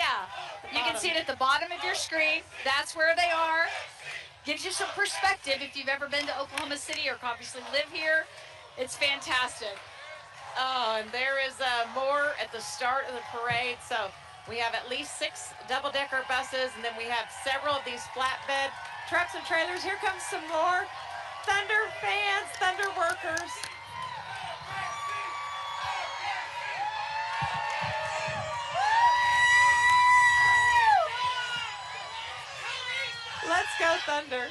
Yeah, you can see it at the bottom of your screen. That's where they are. Gives you some perspective if you've ever been to Oklahoma City or obviously live here. It's fantastic. Oh, and there is more at the start of the parade. So we have at least 6 double-decker buses, and then we have several of these flatbed trucks and trailers. Here comes some more Thunder fans, Thunder workers. Let's go Thunder.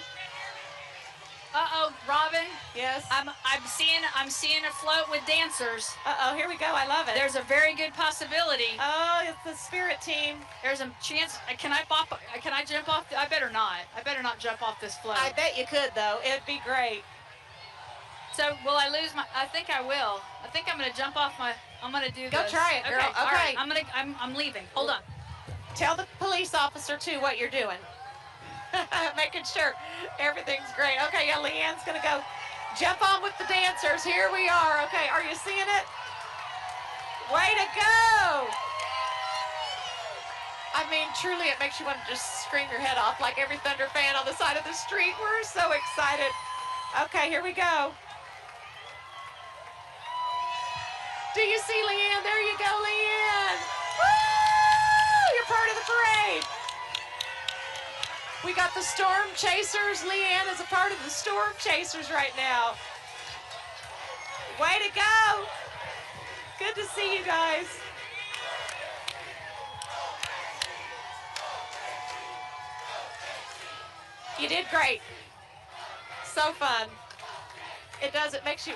Uh-oh, Robin. Yes. I'm seeing a float with dancers. Uh-oh, here we go. I love it. There's a very good possibility. Oh, it's the Spirit team. There's a chance. Can I jump off? I better not. I better not jump off this float. I bet you could, though. It'd be great. So will I lose my? I think I will. I think I'm gonna jump off my. I'm gonna do this. Go try it, girl. Okay. All right. I'm leaving. Hold on. Tell the police officer too what you're doing. Making sure everything's great. Okay, yeah, Leanne's gonna go jump on with the dancers. Here we are. Okay, are you seeing it? Way to go! I mean, truly, it makes you want to just scream your head off like every Thunder fan on the side of the street. We're so excited. Okay, here we go. Do you see Leanne? There you go, Leanne. Woo! You're part of the parade. We got the Storm Chasers. Leanne is a part of the Storm Chasers right now. Way to go. Good to see you guys. You did great. So fun. It does, it makes you,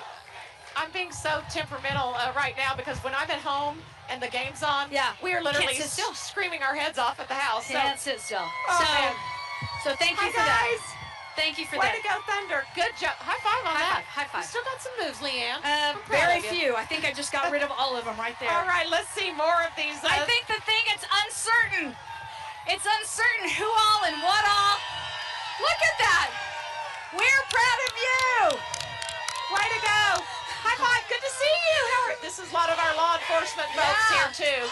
I'm being so temperamental right now because when I'm at home and the game's on, yeah, we are literally can't sit still. Screaming our heads off at the house. Can't sit still. Oh, so thank you for guys. that. Thank you for Way that. Way to go, Thunder. Good job. High five on that. High five. You still got some moves, Leanne. Very few. I think I just got rid of all of them right there. All right, let's see more of these. I think the thing, it's uncertain. It's uncertain who all and what all. Look at that. We're proud of you. Way to go. High five. Good to see you. This is a lot of our law enforcement folks here, too,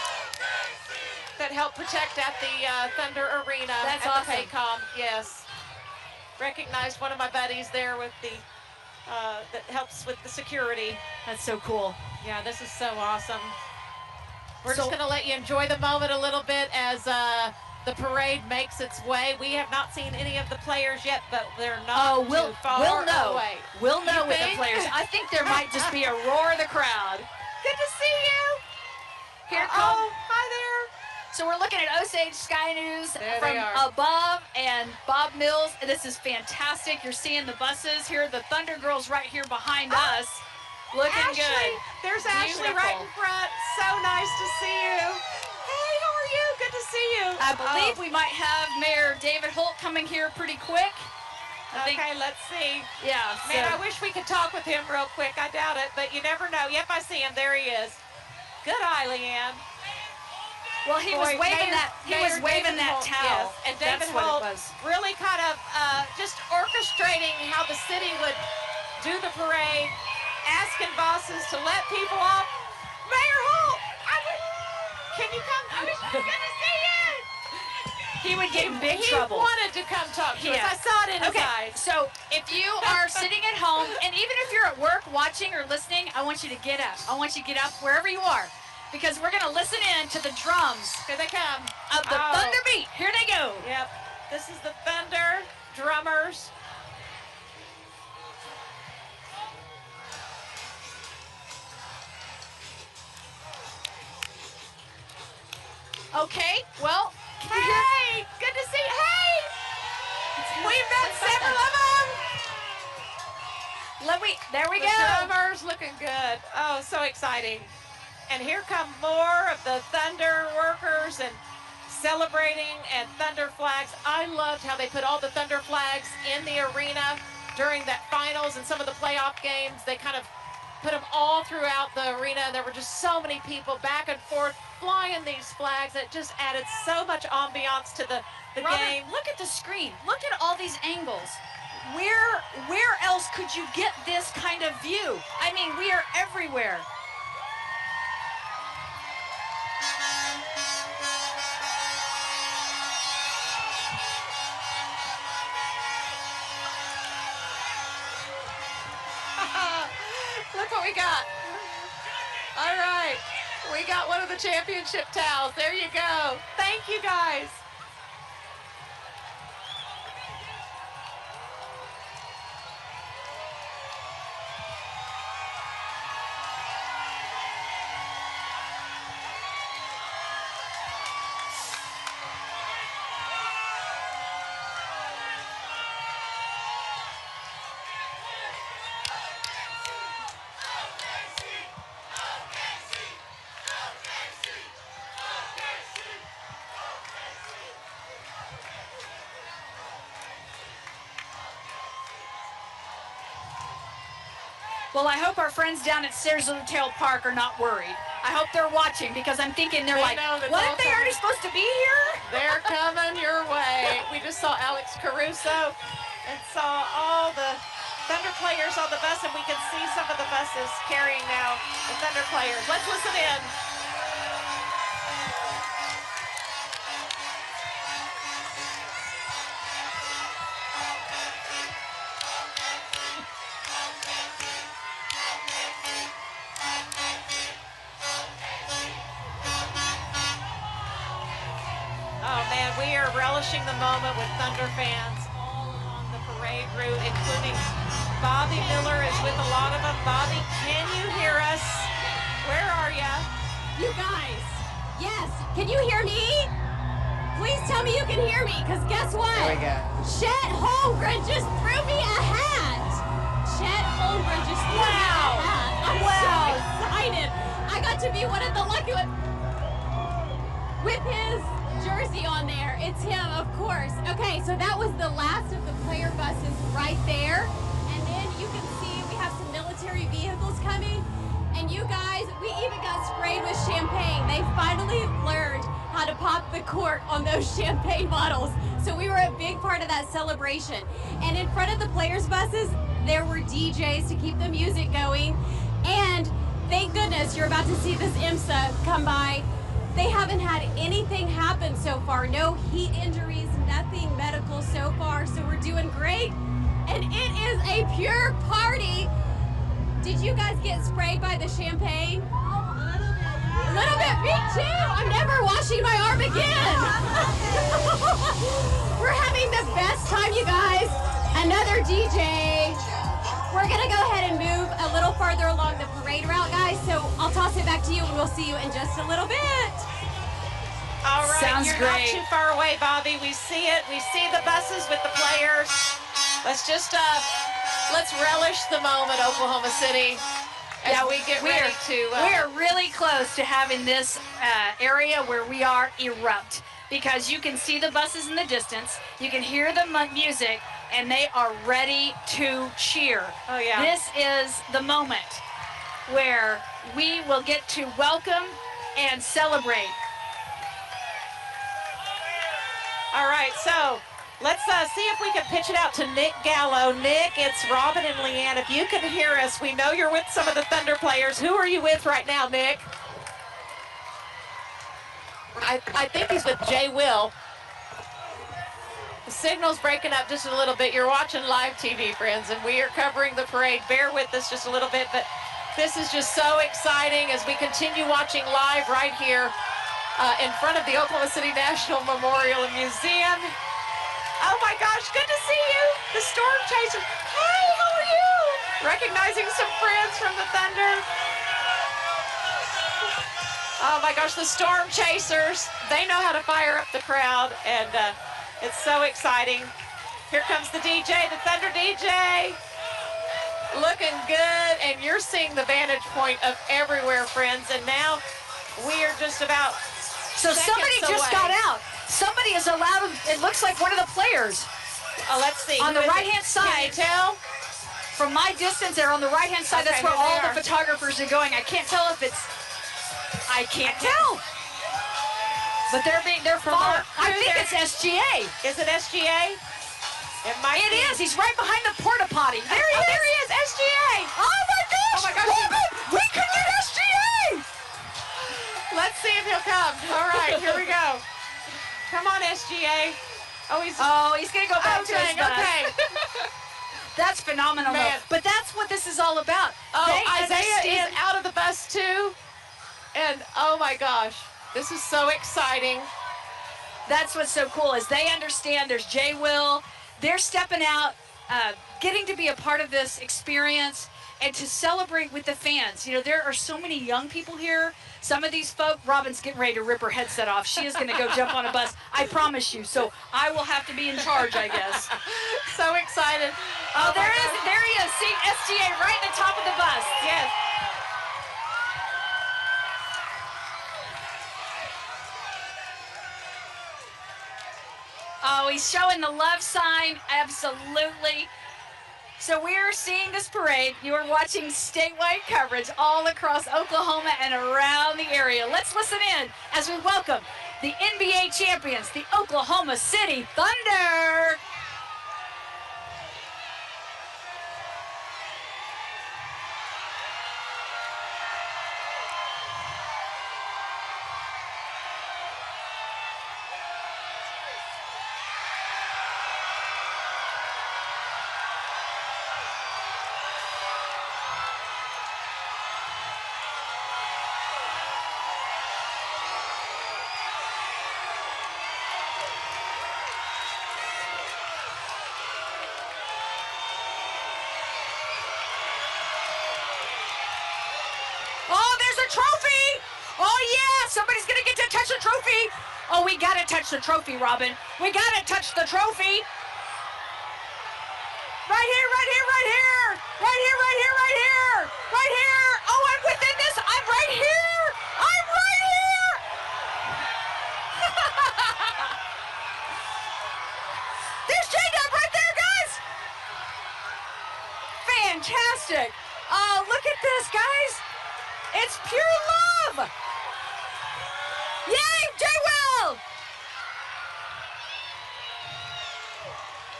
that help protect at the Thunder Arena. That's at awesome. The Paycom. Yes. Recognized one of my buddies there with the, that helps with the security. That's so cool. Yeah, this is so awesome. We're just going to let you enjoy the moment a little bit as the parade makes its way. We have not seen any of the players yet, but they're not too far away. We'll know with the players. I think there might just be a roar of the crowd. Good to see you. Here hi there. So we're looking at Osage Sky News there from above, and Bob Mills. This is fantastic. You're seeing the buses here. The Thunder girls right here behind us. Looking Ashley. good. There's Ashley right in front. So nice to see you. Hey, how are you? Good to see you. I believe we might have Mayor David Holt coming here pretty quick. Okay, let's see. Yeah. Man, I wish we could talk with him real quick. I doubt it, but you never know. Yep, I see him. There he is. Good eye, Leanne. Well, he was waving that. He was waving that towel. Yes. And David Holt really kind of just orchestrating how the city would do the parade, asking bosses to let people off. Mayor Holt, can you come? I wish I was going to see you. He would get in big trouble. He wanted to come talk to us. I saw it in his eyes. So if you are sitting at home, and even if you're at work watching or listening, I want you to get up. I want you to get up wherever you are, because we're going to listen in to the drums. Here they come. Of the Thunder Beat. Here they go. Yep. This is the Thunder drummers. Okay, well. Hey, good to see you. Hey, we've got several of them. There we go. The drummers looking good. Oh, so exciting. And here come more of the Thunder workers and celebrating and Thunder flags. I loved how they put all the Thunder flags in the arena during that finals and some of the playoff games. They kind of put them all throughout the arena. There were just so many people back and forth flying these flags. It just added so much ambiance to the game. Look at the screen. Look at all these angles. Where else could you get this kind of view? I mean, we are everywhere. we got? All right. We got one of the championship towels. There you go. Thank you, guys. Well, I hope our friends down at Tail Park are not worried. I hope they're watching because I'm thinking they're like, what if they already supposed to be here? They're coming your way. We just saw Alex Caruso and saw all the Thunder players on the bus, and we can see some of the buses carrying now the Thunder players. Let's listen in. We are relishing the moment with Thunder fans all along the parade route, including Bobby Miller is with a lot of them. Bobby, can you hear us? Where are you? You guys, yes, can you hear me? Please tell me you can hear me, because guess what? There we go. Chet Holmgren just threw me a hat. Chet Holmgren just threw me a hat. I'm so excited. I got to be one of the lucky ones with his jersey on there. It's him, of course. Okay, so that was the last of the player buses right there. And then you can see we have some military vehicles coming. And you guys, we even got sprayed with champagne. They finally learned how to pop the cork on those champagne bottles. So we were a big part of that celebration. And in front of the players' buses, there were DJs to keep the music going. And thank goodness you're about to see this IMSA come by. They haven't had anything happen so far. No heat injuries, nothing medical so far. So we're doing great. And it is a pure party. Did you guys get sprayed by the champagne? A little bit, me too. I'm never washing my arm again. We're having the best time, you guys. Another DJ. We're gonna go ahead and move a little farther along the parade route, guys. So I'll toss it back to you and we'll see you in just a little bit. All right, Sounds you're great. not too far away, Bobby. We see it. We see the buses with the players. Let's just, let's relish the moment, Oklahoma City, as we get ready to... We're really close to having this area where we are erupt, because you can see the buses in the distance, you can hear the music, and they are ready to cheer. Oh, yeah. This is the moment where we will get to welcome and celebrate. All right, so let's see if we can pitch it out to Nick Gallo. Nick, it's Robin and Leanne. If you can hear us, we know you're with some of the Thunder players. Who are you with right now, Nick? I think he's with Jay Will. The signal's breaking up just a little bit. You're watching live TV, friends, and we are covering the parade. Bear with us just a little bit, but this is just so exciting as we continue watching live right here in front of the Oklahoma City National Memorial Museum. Oh my gosh, good to see you. The Storm Chasers. Hey, how are you? Recognizing some friends from the Thunder. Oh my gosh, the Storm Chasers. They know how to fire up the crowd, and it's so exciting. Here comes the DJ, the Thunder DJ. Looking good, and you're seeing the vantage point of everywhere, friends. And now we are just about Somebody just got out. Somebody is allowed, it looks like one of the players. Oh, let's see. On the right-hand side. Can you tell? From my distance, they're on the right-hand side. Okay, That's where here all they the are. photographers are going. I can't tell if it's, I can't tell. But they're From far. our I crew think there. it's SGA. Is it SGA? It might be. It is. He's right behind the porta potty. There he is. There he is, SGA. Oh my gosh. Oh my gosh. Robin, we could get SGA. Let's see if he'll come. All right, here we go. Come on, SGA. Oh, he's going to go back to his bus. Okay. That's phenomenal. Man. But that's what this is all about. Oh, They Isaiah understand- is out of the bus too. And oh my gosh, this is so exciting. That's what's so cool is they understand there's Jay Will. They're stepping out, getting to be a part of this experience and to celebrate with the fans. You know, there are so many young people here. Some of these folk, Robin's getting ready to rip her headset off. She is going to go jump on a bus, I promise you. So I will have to be in charge, I guess. So excited. Oh, my there gosh. he is. See SGA right at the top of the bus. Yes. Oh, he's showing the love sign. Absolutely. So we're seeing this parade. You are watching statewide coverage all across Oklahoma and around the area. Let's listen in as we welcome the NBA champions, the Oklahoma City Thunder. Oh, there's a trophy. Oh, yeah, somebody's going to get to touch the trophy. Oh, we got to touch the trophy, Robin. We got to touch the trophy. Right here, right here, right here. Right here, right here, right here. Right here. Oh, I'm within this. I'm right here. I'm right here. There's J-Dub right there, guys. Fantastic. Oh, look at this, guys. It's pure love. Yay, J-Will.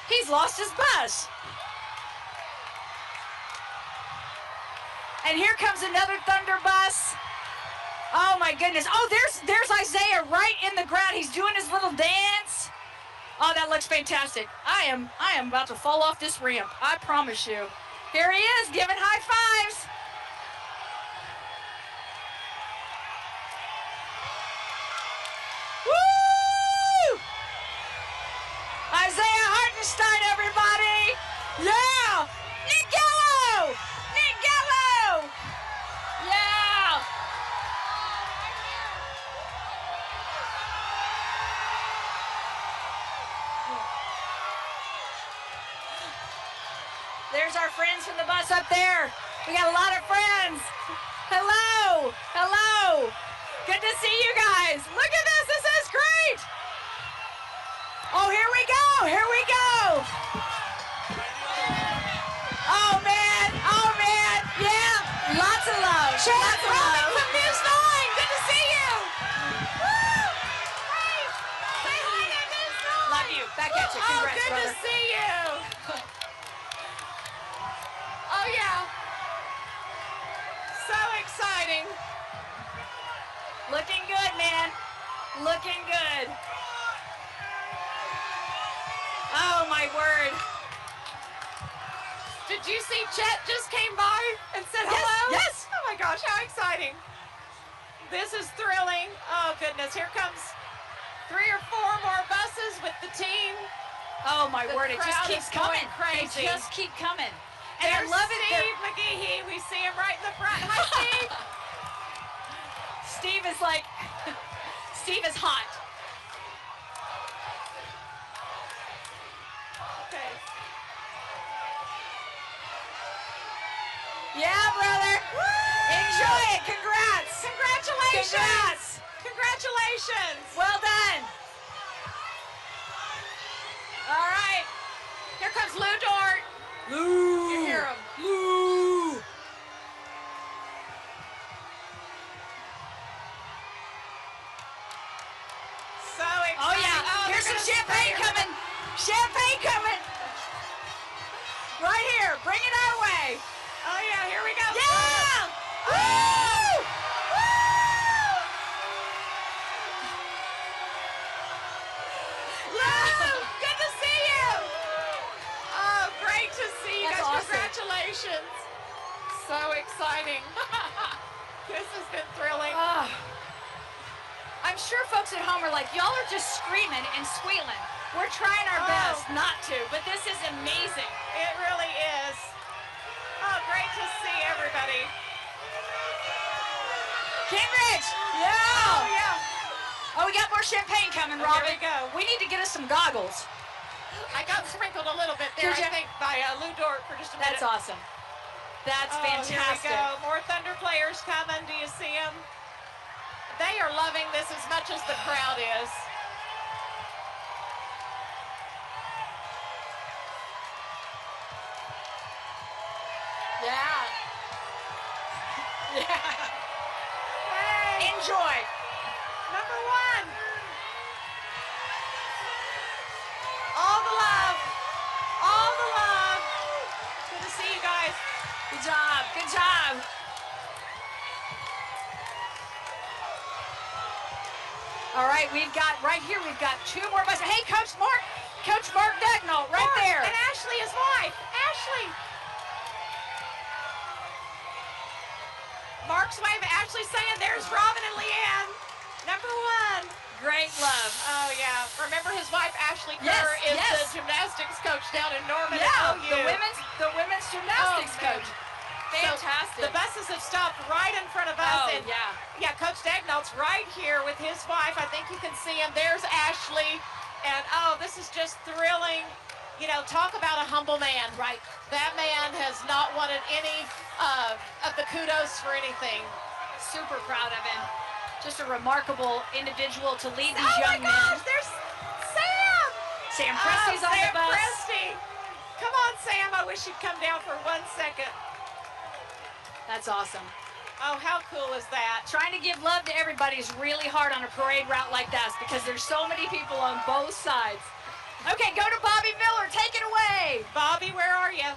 He's lost his bus. And here comes another Thunder bus. Oh my goodness. Oh, there's Isaiah right in the ground. He's doing his little dance. Oh, that looks fantastic. I am about to fall off this ramp. I promise you. Here he is giving high fives. Woo! Isaiah Hartenstein, everybody. Yeah. Nick Gallo. Nick Gallo. Yeah. There's our friends from the bus up there. We got a lot of friends. Hello. Hello. Good to see you guys. Look at this. This is great. Oh, here we go. Here we go. Oh, man. Oh, man. Yeah. Lots of love. Lots of love. From News 9. Good to see you. Woo! Hey, say hi to News 9. Love you. Back at you. Congrats, good brother. to see you. Oh, yeah. So exciting. Looking good, man. Looking good. Oh, my word. Did you see Chet just came by and said Yes, hello? yes. Oh my gosh, how exciting. This is thrilling. Oh goodness, here comes 3 or 4 more buses with the team. Oh, my The word. It just crowd keeps is going coming. crazy. They just keep coming. And There's I love it. Steve McGehee. We see him right in the front. Hi, Steve. Steve is like, Steve is hot. Okay. Yeah, brother. Enjoy it. Congrats. Congratulations. Congrats. Congratulations. Well done. All right. Here comes Lou Dort. Lou. You hear him. Lou. So exciting. Oh, yeah. Here's they're some gonna champagne spray her. coming. Champagne coming. Right here. Bring it our way. Oh yeah, here we go. Yeah. Woo! Lou, good to see you. Oh, great to see you Congratulations. So exciting. This has been thrilling. I'm sure folks at home are like, y'all are just screaming and squealing. We're trying our best not to, but this is amazing. It really is. Oh, great to see everybody. Cambridge! Yeah! Oh, yeah. Oh, we got more champagne coming, Robbie. Here we go. We need to get us some goggles. I got sprinkled a little bit there, I think, by Lou Dort for just a minute. That's awesome. That's fantastic. Here we go. More Thunder players coming. Do you see them? They are loving this as much as the crowd is. Yeah. Yeah. Hey. Enjoy. Number one. All the love. All the love. Good to see you guys. Good job. Good job. All right, we've got two more buses. Hey, Coach Mark Dagnall, right there. And Ashley, his wife. Ashley. Mark's wife, Ashley, saying there's Robin and Leanne. Number one. Great love. Oh, yeah. Remember his wife, Ashley Kerr, Yes, is yes. the gymnastics coach down in Norman Yeah, at OU. the women's gymnastics man. coach. Fantastic. So the buses have stopped right in front of us. Oh, and yeah. Coach Dagnall's right here with his wife. I think you can see him. There's Ashley. And, this is just thrilling. You know, talk about a humble man. Right. That man has not wanted any of the kudos for anything. Super proud of him. Just a remarkable individual to lead these young Oh, my gosh, men. there's Sam. Sam Presti's on the Sam bus. Presti. Come on, Sam. I wish you'd come down for 1 second. That's awesome. Oh, how cool is that? Trying to give love to everybody is really hard on a parade route like this because there's so many people on both sides. Okay, go to Bobby Miller. Take it away. Bobby, where are you?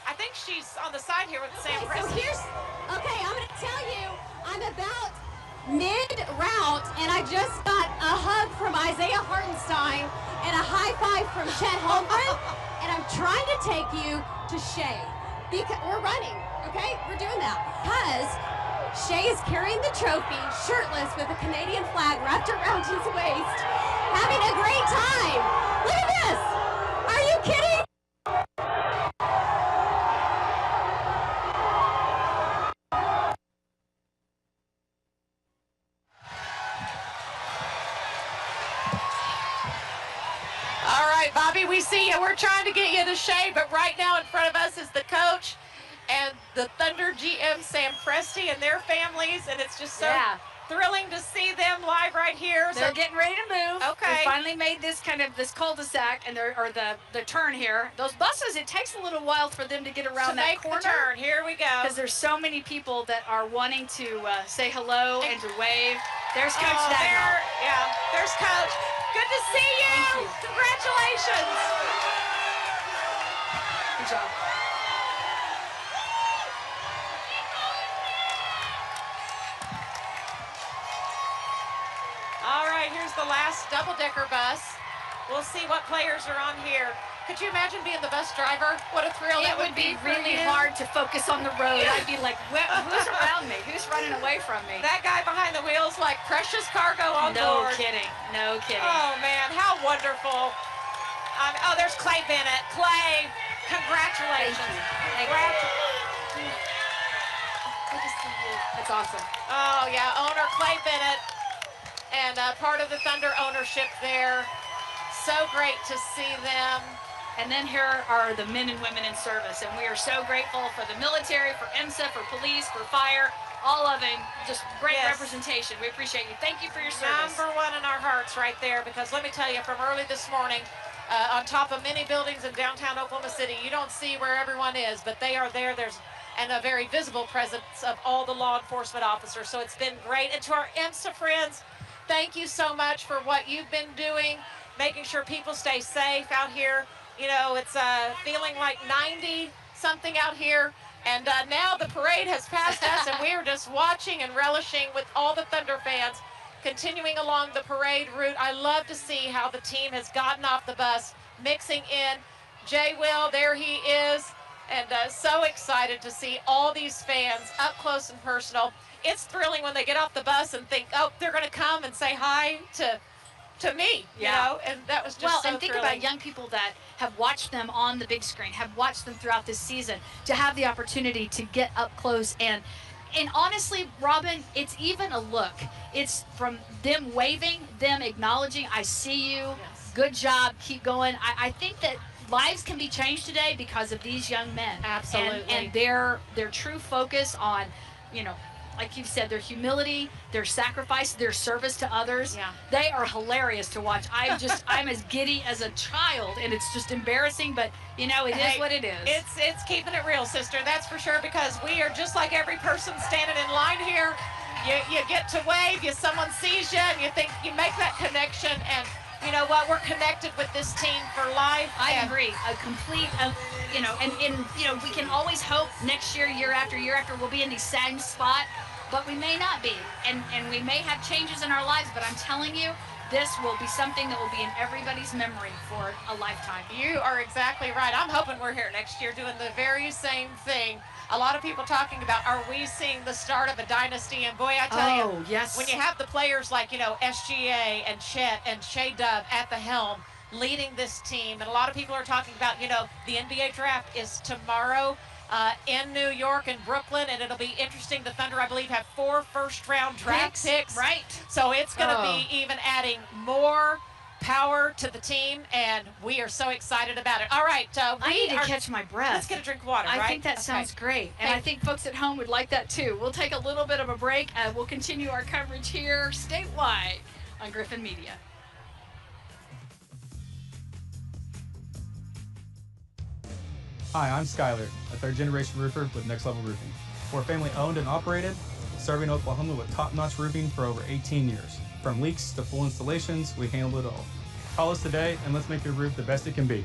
I think she's on the side here with Sam Presti. I'm going to tell you, I'm about mid-route, and I just got a hug from Isaiah Hartenstein and a high five from Chet Holmgren, and I'm trying to take you to Shea. Because we're running, okay? We're doing that. Because Shea is carrying the trophy, shirtless, with a Canadian flag wrapped around his waist, having a great time. Look at this. Are you kidding? All right, Bobby, we see you. We're trying to get you to Shea, but right now in front of us is the coach and the Thunder GM, Sam Presti, and their families, and it's just so thrilling to see them live right here. They're getting ready to move. Okay. We finally made this cul-de-sac and the turn here. Those buses, it takes a little while for them to get around that corner. The turn. Here we go. Because there's so many people that are wanting to say hello and to wave. There's Coach Dagnall. There's Coach. Good to see you. Thank you. Congratulations. Good job. All right, here's the last double-decker bus. We'll see what players are on here. Could you imagine being the bus driver? What a thrill that would be for really you. hard to focus on the road. I'd be like, who's around me? Who's running away from me? That guy behind the wheels like precious cargo on No board. kidding. No kidding. Oh, man, how wonderful. There's Clay Bennett. Clay, congratulations. Thank you. Good to see you. That's awesome. Oh, yeah, owner Clay Bennett and part of the Thunder ownership there. So great to see them. And then here are the men and women in service, and we are so grateful for the military, for IMSA, for police, for fire, all of them. Just great representation. We appreciate you. Thank you for your service. Number one in our hearts right there, because let me tell you, from early this morning, on top of many buildings in downtown Oklahoma City, you don't see where everyone is, but they are there. There's a very visible presence of all the law enforcement officers. So it's been great. And to our IMSA friends, thank you so much for what you've been doing, making sure people stay safe out here. You know, it's feeling like 90-something out here. And now the parade has passed us, and we are just watching and relishing with all the Thunder fans continuing along the parade route. I love to see how the team has gotten off the bus, mixing in. Jay Will, there he is. And so excited to see all these fans up close and personal. It's thrilling when they get off the bus and think, oh, they're going to come and say hi to me, you know, and that was just well, so and think thrilling. about young people that have watched them on the big screen, have watched them throughout this season, to have the opportunity to get up close and honestly, Robin, it's even a look. It's from them waving, them acknowledging, I see you, Yes. good job, keep going. I think that lives can be changed today because of these young men. Absolutely. And their true focus on, you know, like you've said, their humility, their sacrifice, their service to others. Yeah. They are hilarious to watch. I'm as giddy as a child, and it's just embarrassing, but you know, it is what it is. It's keeping it real, sister. That's for sure, because we are just like every person standing in line here. You get to wave, someone sees you, and you think you make that connection, and you know what? We're connected with this team for life. I agree. A complete, you know, and you know, we can always hope next year, year after, we'll be in the same spot, but we may not be, and we may have changes in our lives. But I'm telling you, this will be something that will be in everybody's memory for a lifetime. You are exactly right. I'm hoping we're here next year doing the very same thing. A lot of people talking about, are we seeing the start of a dynasty? And boy, I tell you, yes. when you have the players like, you know, SGA and Chet and Shea Dub at the helm leading this team, and a lot of people are talking about, you know, the NBA draft is tomorrow in New York and Brooklyn, and it'll be interesting. The Thunder, I believe, have 4 first-round draft picks. Right. So it's going to be even adding more power to the team, and we are so excited about it. All right, I need to catch my breath. Let's get a drink of water, I right? think that sounds great, and I think folks at home would like that too. We'll take a little bit of a break, and we'll continue our coverage here statewide on Griffin Media. Hi, I'm Skyler, a third-generation roofer with Next Level Roofing. We're family-owned and operated, serving Oklahoma with top-notch roofing for over 18 years. From leaks to full installations, we handle it all. Call us today, and let's make your roof the best it can be.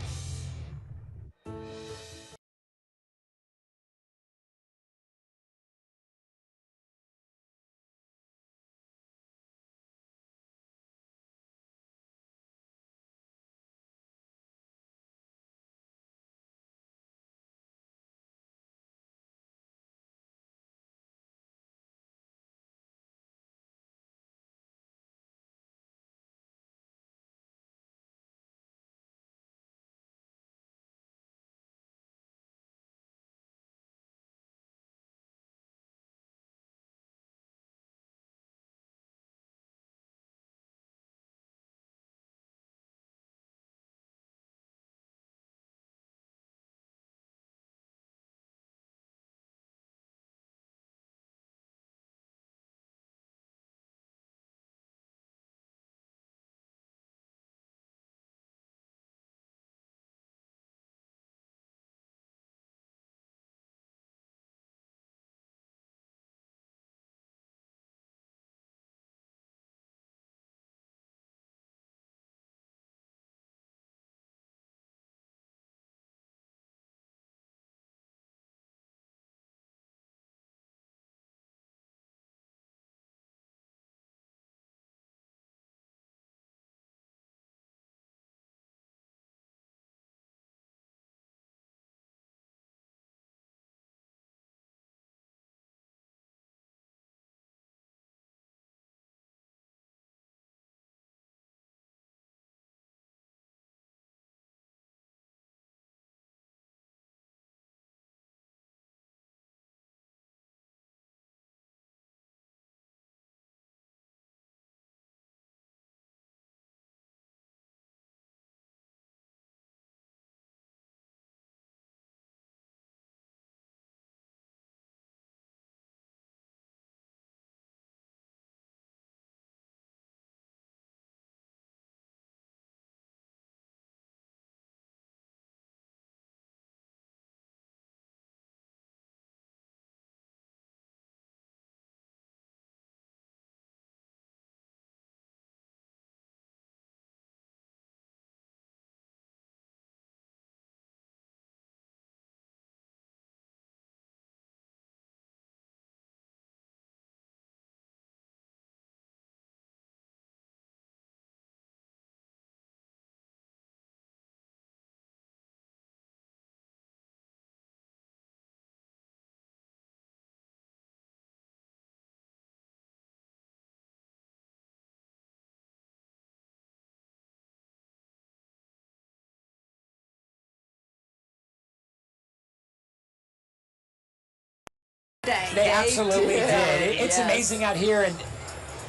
day. They absolutely did. It's Yes. amazing out here, and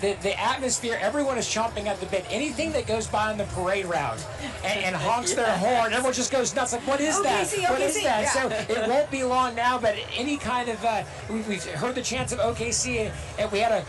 the atmosphere, everyone is chomping at the bit. Anything that goes by on the parade route and honks their horn, everyone just goes nuts. Like, what is that? OKC, What is OKC, that? yeah. So it won't be long now, but any kind of, we've heard the chants of OKC, and we had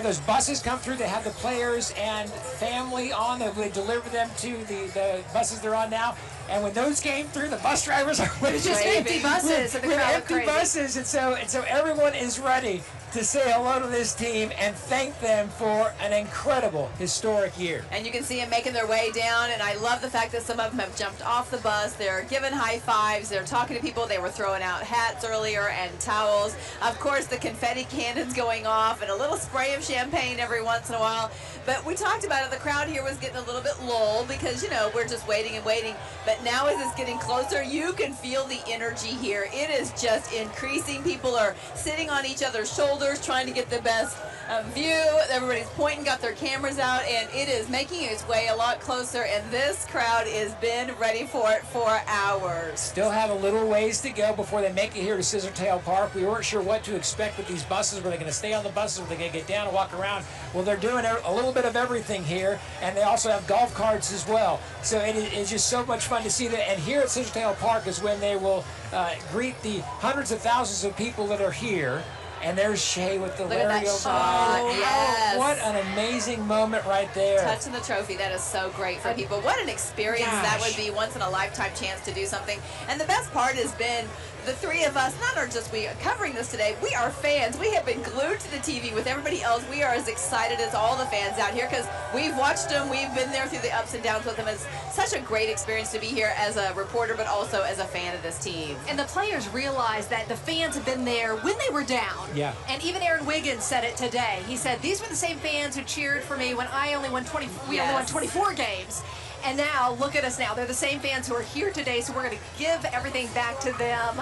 those buses come through that had the players and family on them. We deliver them to the buses they're on now. And when those came through, the bus drivers are Just empty buses, and the crowd empty crazy. buses, and so everyone is ready to say hello to this team and thank them for an incredible, historic year. And you can see them making their way down, and I love the fact that some of them have jumped off the bus. They're giving high fives. They're talking to people. They were throwing out hats earlier and towels. Of course, the confetti cannons going off and a little spray of champagne every once in a while. But we talked about it. The crowd here was getting a little bit lulled because, you know, we're just waiting and waiting. But now as it's getting closer, you can feel the energy here. It is just increasing. People are sitting on each other's shoulders trying to get the best view. Everybody's pointing, got their cameras out, and it is making its way a lot closer, and this crowd has been ready for it for hours. Still have a little ways to go before they make it here to Scissortail Park. We weren't sure what to expect with these buses. Were they going to stay on the buses? Were they going to get down and walk around? Well, they're doing a little bit of everything here, and they also have golf carts as well. So it's just so much fun to see that. And here at Scissortail Park is when they will greet the hundreds of thousands of people that are here. And there's Shay with the Look at Larry that O'Brien. shot, Oh, yes. what an amazing moment right there. Touching the trophy, that is so great for people. What an experience that Gosh. would be, once in a lifetime chance to do something. And the best part has been the three of us, not are just we covering this today, we are fans. We have been glued to the TV with everybody else. We are as excited as all the fans out here because we've watched them. We've been there through the ups and downs with them. It's such a great experience to be here as a reporter, but also as a fan of this team. And the players realize that the fans have been there when they were down. Yeah. And even Aaron Wiggins said it today. He said, these were the same fans who cheered for me when I only won we only won 24 games. And now, look at us now. They're the same fans who are here today, so we're going to give everything back to them.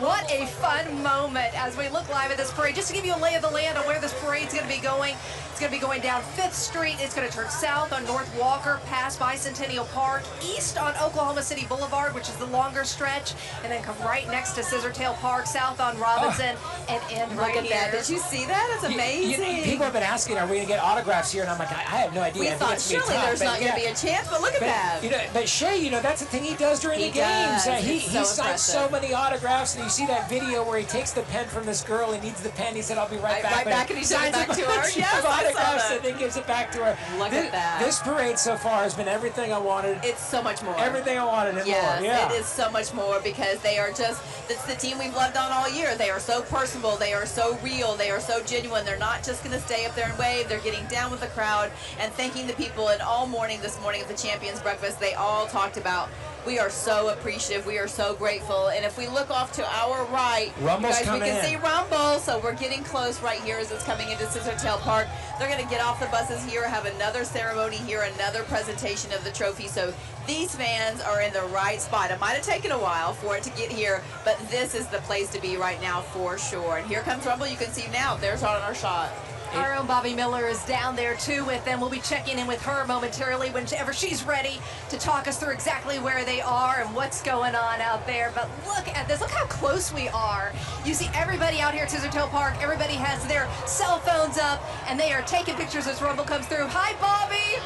What a fun moment as we look live at this parade. Just to give you a lay of the land on where this parade's going to be going. It's going to be going down 5th Street. It's going to turn south on North Walker, past Bicentennial Park, east on Oklahoma City Boulevard, which is the longer stretch, and then come right next to Scissortail Park, south on Robinson, and end right Look at that. here. Did you see that? It's amazing. People have been asking, are we going to get autographs here? And I'm like, I have no idea. We I think thought it's gonna be surely tough, there's but not going to yeah. be a chance, but look at that. You know, but Shay, you know, that's the thing he does during He the games. does. He It's so signs so impressive. many autographs, and you see that video where he takes the pen from this girl. He needs the pen. He said, "I'll be right back." Right But back, and he gives it signs back a to her. bunch Yes, of I saw autographs that. and then gives it back to her. Look this, at that. This parade so far has been everything I wanted. It's so much more. Everything I wanted and Yes, more. Yeah. it is so much more because they are just, it's the team we've loved on all year. They are so personable. They are so real. They are so genuine. They're not just going to stay up there and wave. They're getting down with the crowd and thanking the people. And all morning this morning at the Champions Breakfast, they all talked about, we are so appreciative. We are so grateful. And if we look off to our right, Rumble's you guys, we coming can in. see Rumble. So we're getting close right here as it's coming into Scissortail Park. They're going to get off the buses here, have another ceremony here, another presentation of the trophy. So these fans are in the right spot. It might have taken a while for it to get here, but this is the place to be right now for sure. And here comes Rumble. You can see now. There's on our shot. Our own Bobby Miller is down there too with them. We'll be checking in with her momentarily whenever she's ready to talk us through exactly where they are and what's going on out there. But look at this. Look how close we are. You see everybody out here at Scissortail Park. Everybody has their cell phones up and they are taking pictures as Rumble comes through. Hi, Bobby.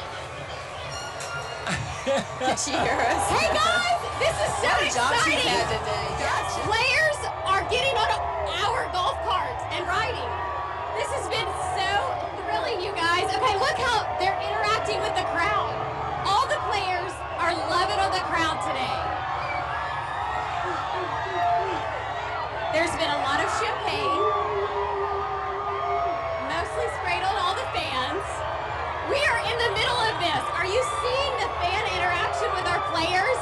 Can she hear us? Hey guys, this is so What a job she's exciting. had today. Gotcha. Players are getting on our golf carts and riding. This has been so thrilling, you guys. Okay, look how they're interacting with the crowd. All the players are loving on the crowd today. There's been a lot of champagne, mostly sprayed on all the fans. We are in the middle of this. Are you seeing the fan interaction with our players?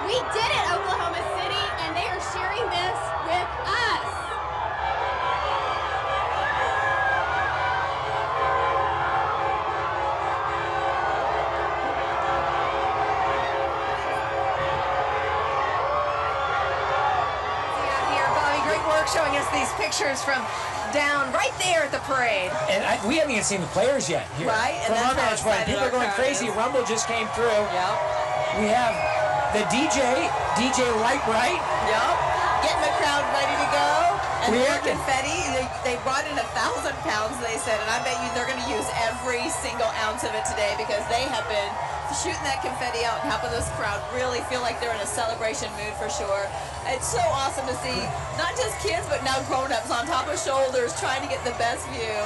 We did it, Oklahoma City, and they are sharing this with us. Here, Bobby, great work showing us these pictures from down right there at the parade. And we haven't even seen the players yet. Here. Right, and From that's our how vantage point, excited people are our going crowd crazy. is. Rumble just came through. Yep. We have the DJ Light Bright. Yep. Getting the crowd ready to go. And more confetti. They brought in 1,000 pounds, they said, and I bet you they're going to use every single ounce of it today because they have been shooting that confetti out and helping this crowd really feel like they're in a celebration mood for sure. It's so awesome to see not just kids, but now grown-ups on top of shoulders trying to get the best view.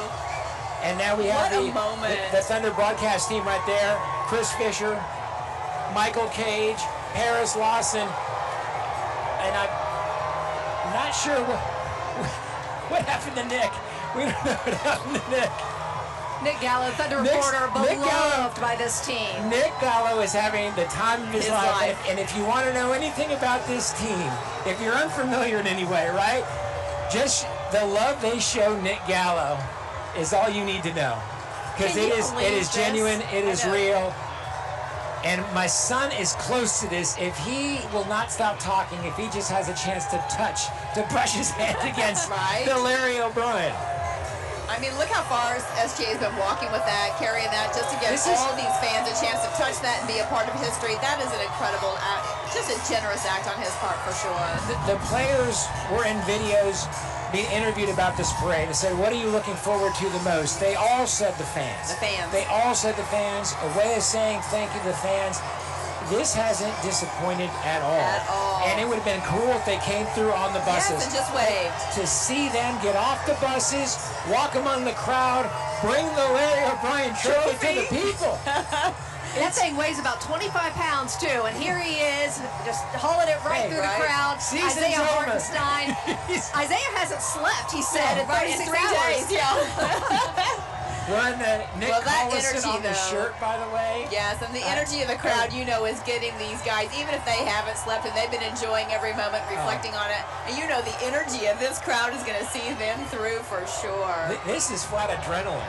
And now we have the Thunder broadcast team right there. Chris Fisher, Michael Cage, Paris Lawson, and I'm not sure what happened to Nick. We don't know what happened to Nick. Nick Gallo, Thunder reporter, beloved by this team. Nick Gallo is having the time of his life. And if you want to know anything about this team, if you're unfamiliar in any way, right? Just the love they show Nick Gallo is all you need to know. Because it is genuine, it is real. And my son is close to this. If he will not stop talking, if he just has a chance to brush his hand against the Larry O'Brien. I mean, look how far SGA has been walking with that, carrying that, just to give all these fans a chance to touch that and be a part of history. That is an incredible act, just a generous act on his part for sure. The players were in videos being interviewed about this parade. They said, what are you looking forward to the most? They all said the fans. The fans. They all said the fans. A way of saying thank you to the fans. This hasn't disappointed at all. And it would have been cool if they came through on the buses. Yes, and just waved. To see them get off the buses, walk among the crowd, bring the Larry O'Brien trophy to the people. That thing weighs about 25 pounds too, and here he is, just hauling it right through the crowd. Isaiah Hartenstein. Isaiah hasn't slept, he said, in 36 hours. Nick Collison on the shirt, by the way. Yes, and the energy of the crowd, you know, is getting these guys, even if they haven't slept and they've been enjoying every moment, reflecting on it. And you know, the energy of this crowd is going to see them through for sure. This is flat adrenaline.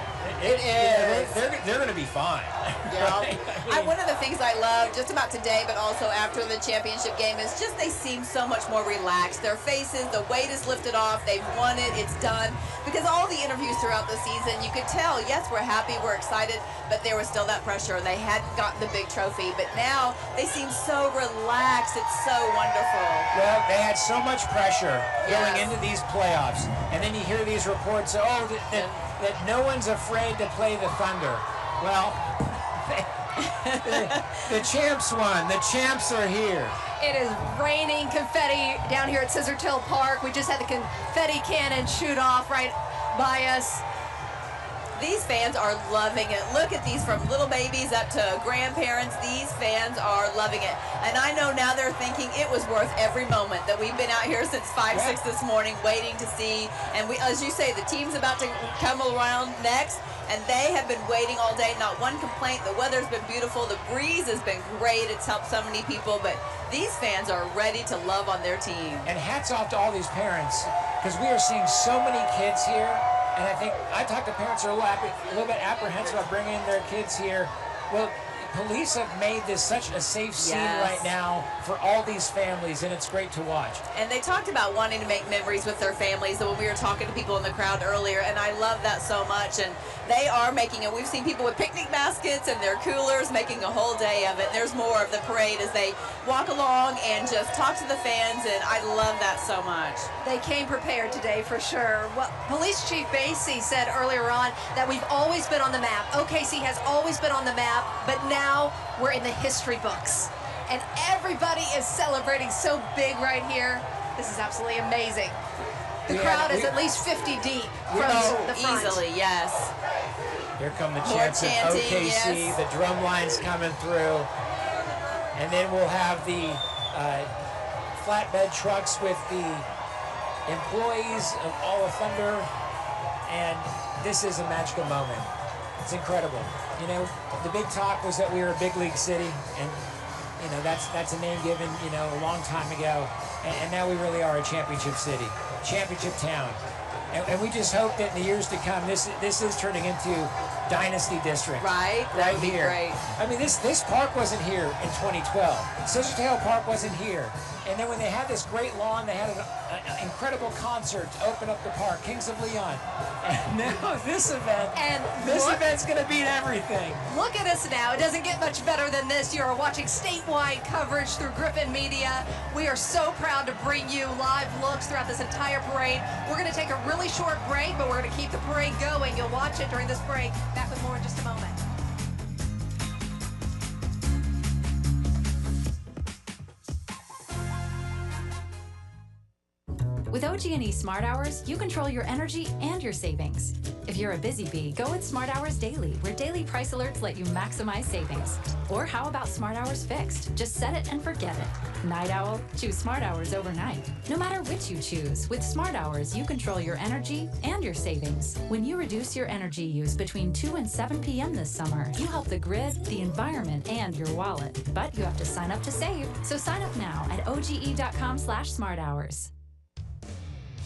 It is. They're going to be fine. Yeah. Right? One of the things I love just about today, but also after the championship game, is just they seem so much more relaxed. Their faces, the weight is lifted off. They've won it. It's done. Because all the interviews throughout the season, you could tell, yes, we're happy, we're excited, but there was still that pressure. They hadn't gotten the big trophy, but now they seem so relaxed. It's so wonderful. Well, they had so much pressure going into these playoffs, and then you hear these reports, that no one's afraid to play the Thunder. Well, the champs won. The champs are here. It is raining confetti down here at Scissortail Park. We just had the confetti cannon shoot off right by us. These fans are loving it. Look at these, from little babies up to grandparents. These fans are loving it. And I know now they're thinking it was worth every moment that we've been out here since 5, 6 this morning waiting to see. And we, as you say, the team's about to come around next. And they have been waiting all day. Not one complaint. The weather's been beautiful. The breeze has been great. It's helped so many people. But these fans are ready to love on their team. And hats off to all these parents, because we are seeing so many kids here. And I think I talked to parents who are a little bit apprehensive about bringing their kids here. Well, police have made this such a safe scene right now for all these families, and it's great to watch. And they talked about wanting to make memories with their families when we were talking to people in the crowd earlier, and I love that so much. And they are making it. We've seen people with picnic baskets and their coolers making a whole day of it. There's more of the parade as they walk along and just talk to the fans, and I love that so much. They came prepared today for sure. Well, Police Chief Basie said earlier on that we've always been on the map. OKC has always been on the map, but now we're in the history books. And everybody is celebrating so big right here. This is absolutely amazing. The crowd is at least 50 deep from the front. Easily, yes. Here come the chants of OKC, the drum line's coming through. And then we'll have the flatbed trucks with the employees of all of Thunder. And this is a magical moment. It's incredible. You know, the big talk was that we were a big league city, and you know that's a name given, you know, a long time ago, and now we really are a championship city, championship town, and we just hope that in the years to come, this is turning into Dynasty District. Right here. Great. I mean, this park wasn't here in 2012. Scissortail Park wasn't here. And then when they had this great lawn, they had an incredible concert to open up the park, Kings of Leon. And now this event, event's going to beat everything. Look at us now. It doesn't get much better than this. You are watching statewide coverage through Griffin Media. We are so proud to bring you live looks throughout this entire parade. We're going to take a really short break, but we're going to keep the parade going. You'll watch it during this break. Back with more in just a moment. With OG&E Smart Hours, you control your energy and your savings. If you're a busy bee, go with Smart Hours Daily, where daily price alerts let you maximize savings. Or how about Smart Hours Fixed? Just set it and forget it. Night owl? Choose Smart Hours overnight. No matter which you choose, with Smart Hours, you control your energy and your savings. When you reduce your energy use between 2 and 7 p.m. this summer, you help the grid, the environment, and your wallet. But you have to sign up to save. So sign up now at oge.com/smarthours.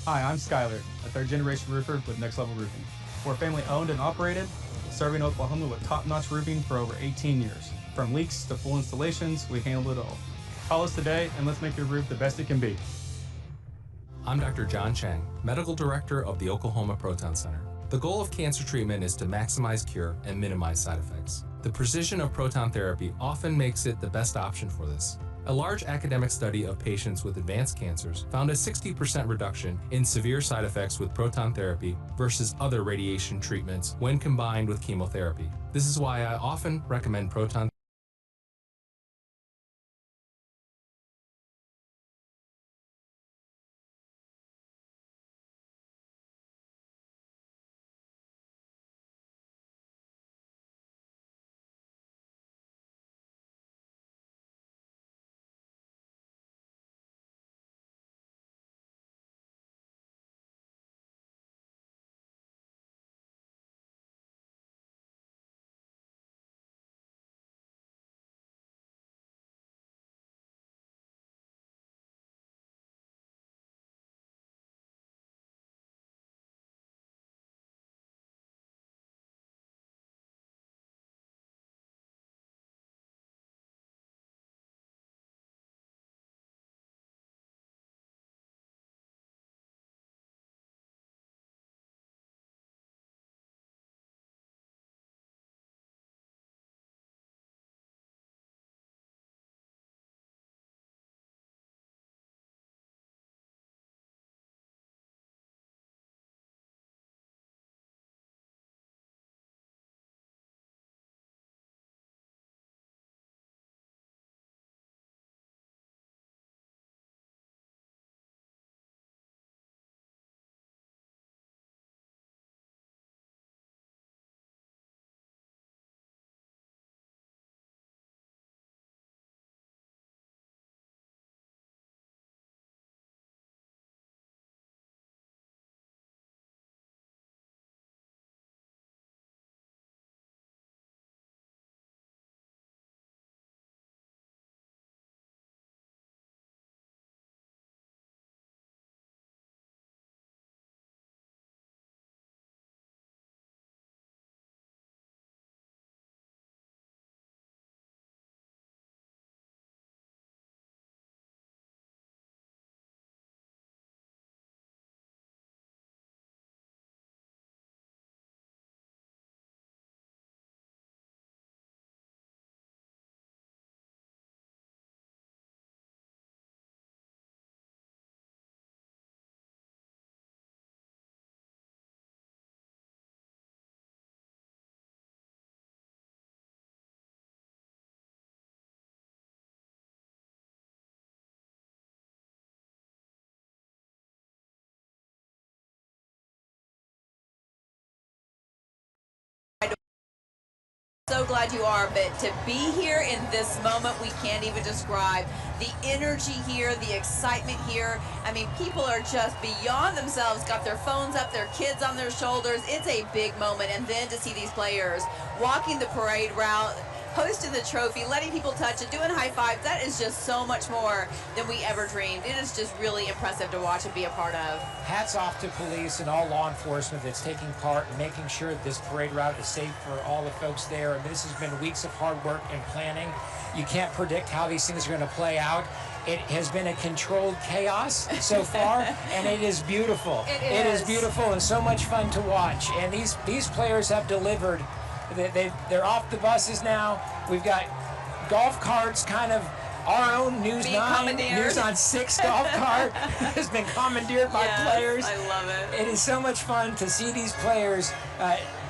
Hi, I'm Skyler, a third-generation roofer with Next Level Roofing. We're family owned and operated, serving Oklahoma with top-notch roofing for over 18 years. From leaks to full installations, we handle it all. Call us today and let's make your roof the best it can be. I'm Dr. John Chang, Medical Director of the Oklahoma Proton Center. The goal of cancer treatment is to maximize cure and minimize side effects. The precision of proton therapy often makes it the best option for this. A large academic study of patients with advanced cancers found a 60% reduction in severe side effects with proton therapy versus other radiation treatments when combined with chemotherapy. This is why I often recommend proton. So glad you are, but to be here in this moment, we can't even describe the energy here, the excitement here. I mean, people are just beyond themselves, got their phones up, their kids on their shoulders. It's a big moment. And then to see these players walking the parade route, hosting the trophy, letting people touch it, doing high fives, that is just so much more than we ever dreamed. It is just really impressive to watch and be a part of. Hats off to police and all law enforcement that's taking part in making sure that this parade route is safe for all the folks there. And this has been weeks of hard work and planning. You can't predict how these things are going to play out. It has been a controlled chaos so far, and it is beautiful. It is beautiful and so much fun to watch. And these players have delivered. They're off the buses now. We've got golf carts, kind of our own News 9, News on 6 golf cart has been commandeered by players. I love it. It is so much fun to see these players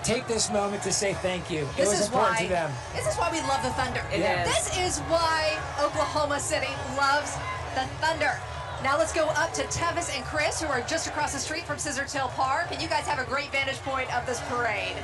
take this moment to say thank you. It This was is important why, to them. This is why we love the Thunder. This is why Oklahoma City loves the Thunder. Now let's go up to Tevis and Chris, who are just across the street from Scissortail Park, and you guys have a great vantage point of this parade.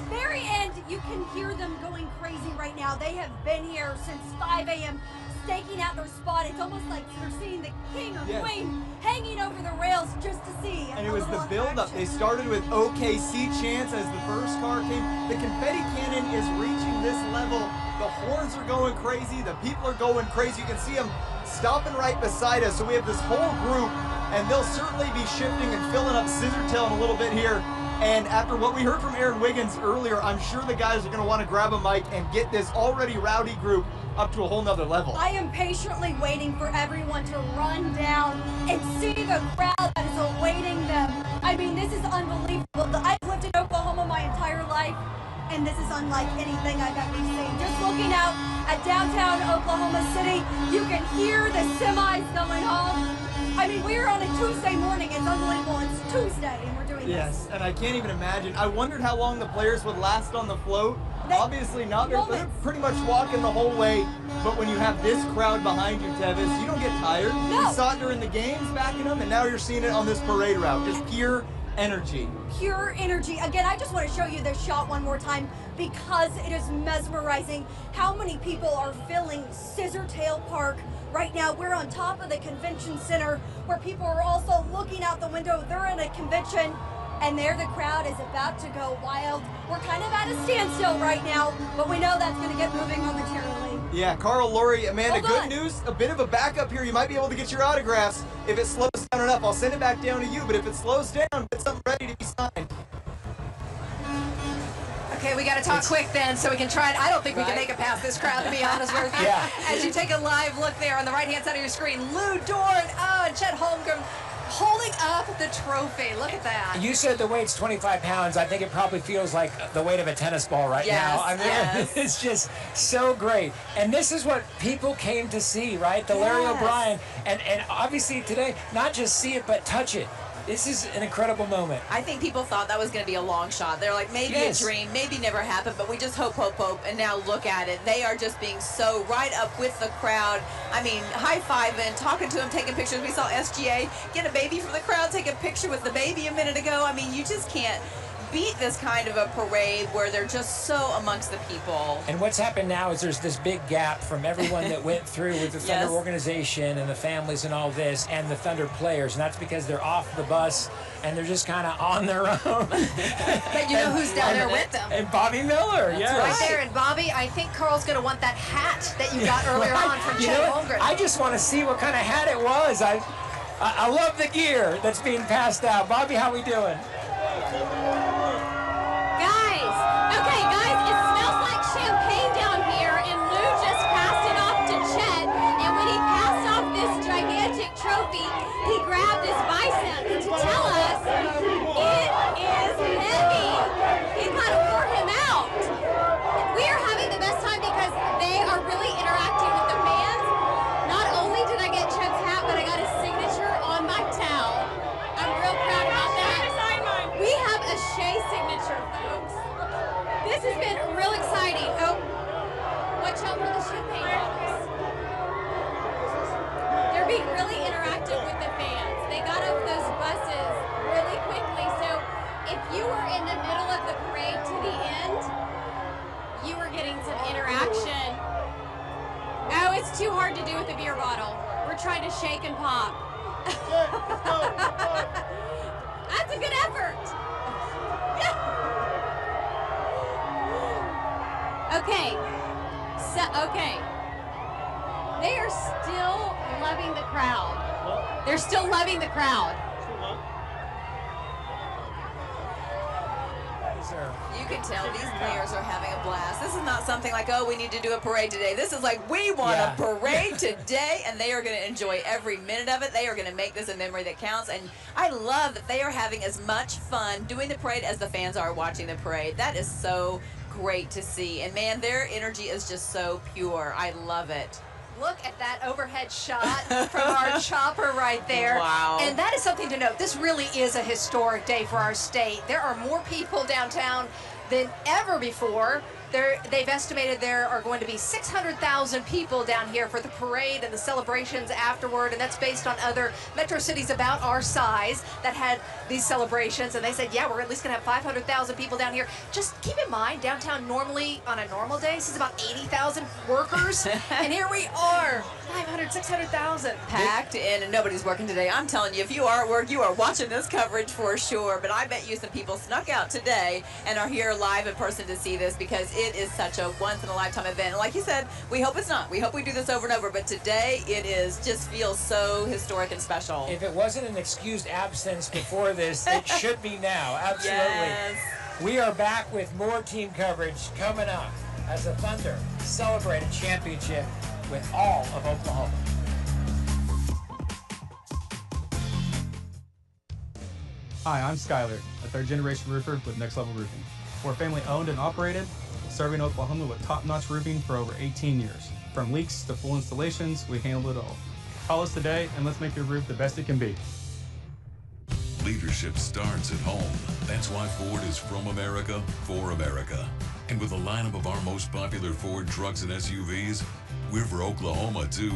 Very end, you can hear them going crazy right now. They have been here since 5 a.m. staking out their spot. It's almost like they're seeing the king or queen hanging over the rails just to see. And it was the build-up. They started with OKC chants as the first car came. The confetti cannon is reaching this level. The horns are going crazy. The people are going crazy. You can see them stopping right beside us. So we have this whole group, and they'll certainly be shifting and filling up Scissortail in a little bit here. And after what we heard from Aaron Wiggins earlier, I'm sure the guys are going to want to grab a mic and get this already rowdy group up to a whole nother level. I am patiently waiting for everyone to run down and see the crowd that is awaiting them. I mean, this is unbelievable. I've lived in Oklahoma my entire life, and this is unlike anything I've ever seen. Just looking out at downtown Oklahoma City, you can hear the semis going home. I mean, we are on a Tuesday morning. It's unbelievable. It's Tuesday, and we're doing this. Yes, and I can't even imagine. I wondered how long the players would last on the float. Obviously not. They're pretty much walking the whole way. But when you have this crowd behind you, Tevis, you don't get tired. No. You saw it during the games backing them, and now you're seeing it on this parade route. Just pure energy. Pure energy. Again, I just want to show you this shot one more time because it is mesmerizing how many people are filling Scissortail Park right now. We're on top of the convention center where people are also looking out the window. They're in a convention, and there the crowd is about to go wild. We're kind of at a standstill right now, but we know that's going to get moving momentarily. Yeah, Carl, Lori, Amanda, Hold good on. news. A bit of a backup here. You might be able to get your autographs. If it slows down enough, I'll send it back down to you. But if it slows down, get something ready to be signed. Okay, we got to talk quick then so we can try it. I don't think we can make it past this crowd, to be honest with you. As you take a live look there on the right-hand side of your screen, Lou Dorn, and Chet Holmgren holding up the trophy. Look at that. You said the weight's 25 pounds. I think it probably feels like the weight of a tennis ball right now. I mean, it's just so great. And this is what people came to see, right? The Larry O'Brien. And obviously today, not just see it, but touch it. This is an incredible moment. I think people thought that was going to be a long shot. They're like, maybe a dream, maybe never happened, but we just hope, hope, hope. And now look at it. They are just being so right up with the crowd. I mean, high-fiving, talking to them, taking pictures. We saw SGA get a baby from the crowd, take a picture with the baby a minute ago. I mean, you just can't beat this kind of a parade where they're just so amongst the people. And what's happened now is there's this big gap from everyone that went through with the Thunder organization and the families and all this and the Thunder players, and that's because they're off the bus and they're just kind of on their own. But you know who's down there with them? And Bobby Miller, Right there, and Bobby, I think Carl's going to want that hat that you got earlier on from Chet Holmgren. I just want to see what kind of hat it was. I love the gear that's being passed out. Bobby, how we doing? Okay, guys, it smells like champagne down here, and Lou just passed it off to Chet, and when he passed off this gigantic trophy, he grabbed his biceps to tell us it is heavy. He kind of wore him out. We are having the best time because they are really interacting with the fans. Not only did I get Chet's hat, but I got his signature on my towel. I'm real proud about that. We have a Shea signature, folks. This has been real exciting. Oh, watch out for the champagne bottles. They're being really interactive with the fans. They got off those buses really quickly. So if you were in the middle of the parade to the end, you were getting some interaction. Oh, it's too hard to do with a beer bottle. We're trying to shake and pop. That's a good effort. Okay, they are still loving the crowd. They're still loving the crowd. You can tell these players are having a blast. This is not something like, oh, we need to do a parade today. This is like, we want a parade today, and they are going to enjoy every minute of it. They are going to make this a memory that counts, and I love that they are having as much fun doing the parade as the fans are watching the parade. That is so great to see, and man, their energy is just so pure. I love it. Look at that overhead shot from our chopper right there. Wow. And that is something to note. This really is a historic day for our state. There are more people downtown than ever before. They've estimated there are going to be 600,000 people down here for the parade and the celebrations afterward, and that's based on other metro cities about our size that had these celebrations. And they said, yeah, we're at least going to have 500,000 people down here. Just keep in mind, downtown normally on a normal day, this is about 80,000 workers, and here we are, 500, 600,000. Packed in, and nobody's working today. I'm telling you, if you are at work, you are watching this coverage for sure. But I bet you some people snuck out today and are here live in person to see this, because it is such a once-in-a-lifetime event. And like you said, we hope it's not. We hope we do this over and over. But today, it is just feels so historic and special. If it wasn't an excused absence before this, it should be now. Absolutely. Yes. We are back with more team coverage coming up as the Thunder celebrate a championship with all of Oklahoma. Hi, I'm Skyler, a third-generation roofer with Next Level Roofing. We're family owned and operated, serving Oklahoma with top-notch roofing for over 18 years. From leaks to full installations, we handle it all. Call us today and let's make your roof the best it can be. Leadership starts at home. That's why Ford is from America, for America. And with a lineup of our most popular Ford trucks and SUVs, we're for Oklahoma too.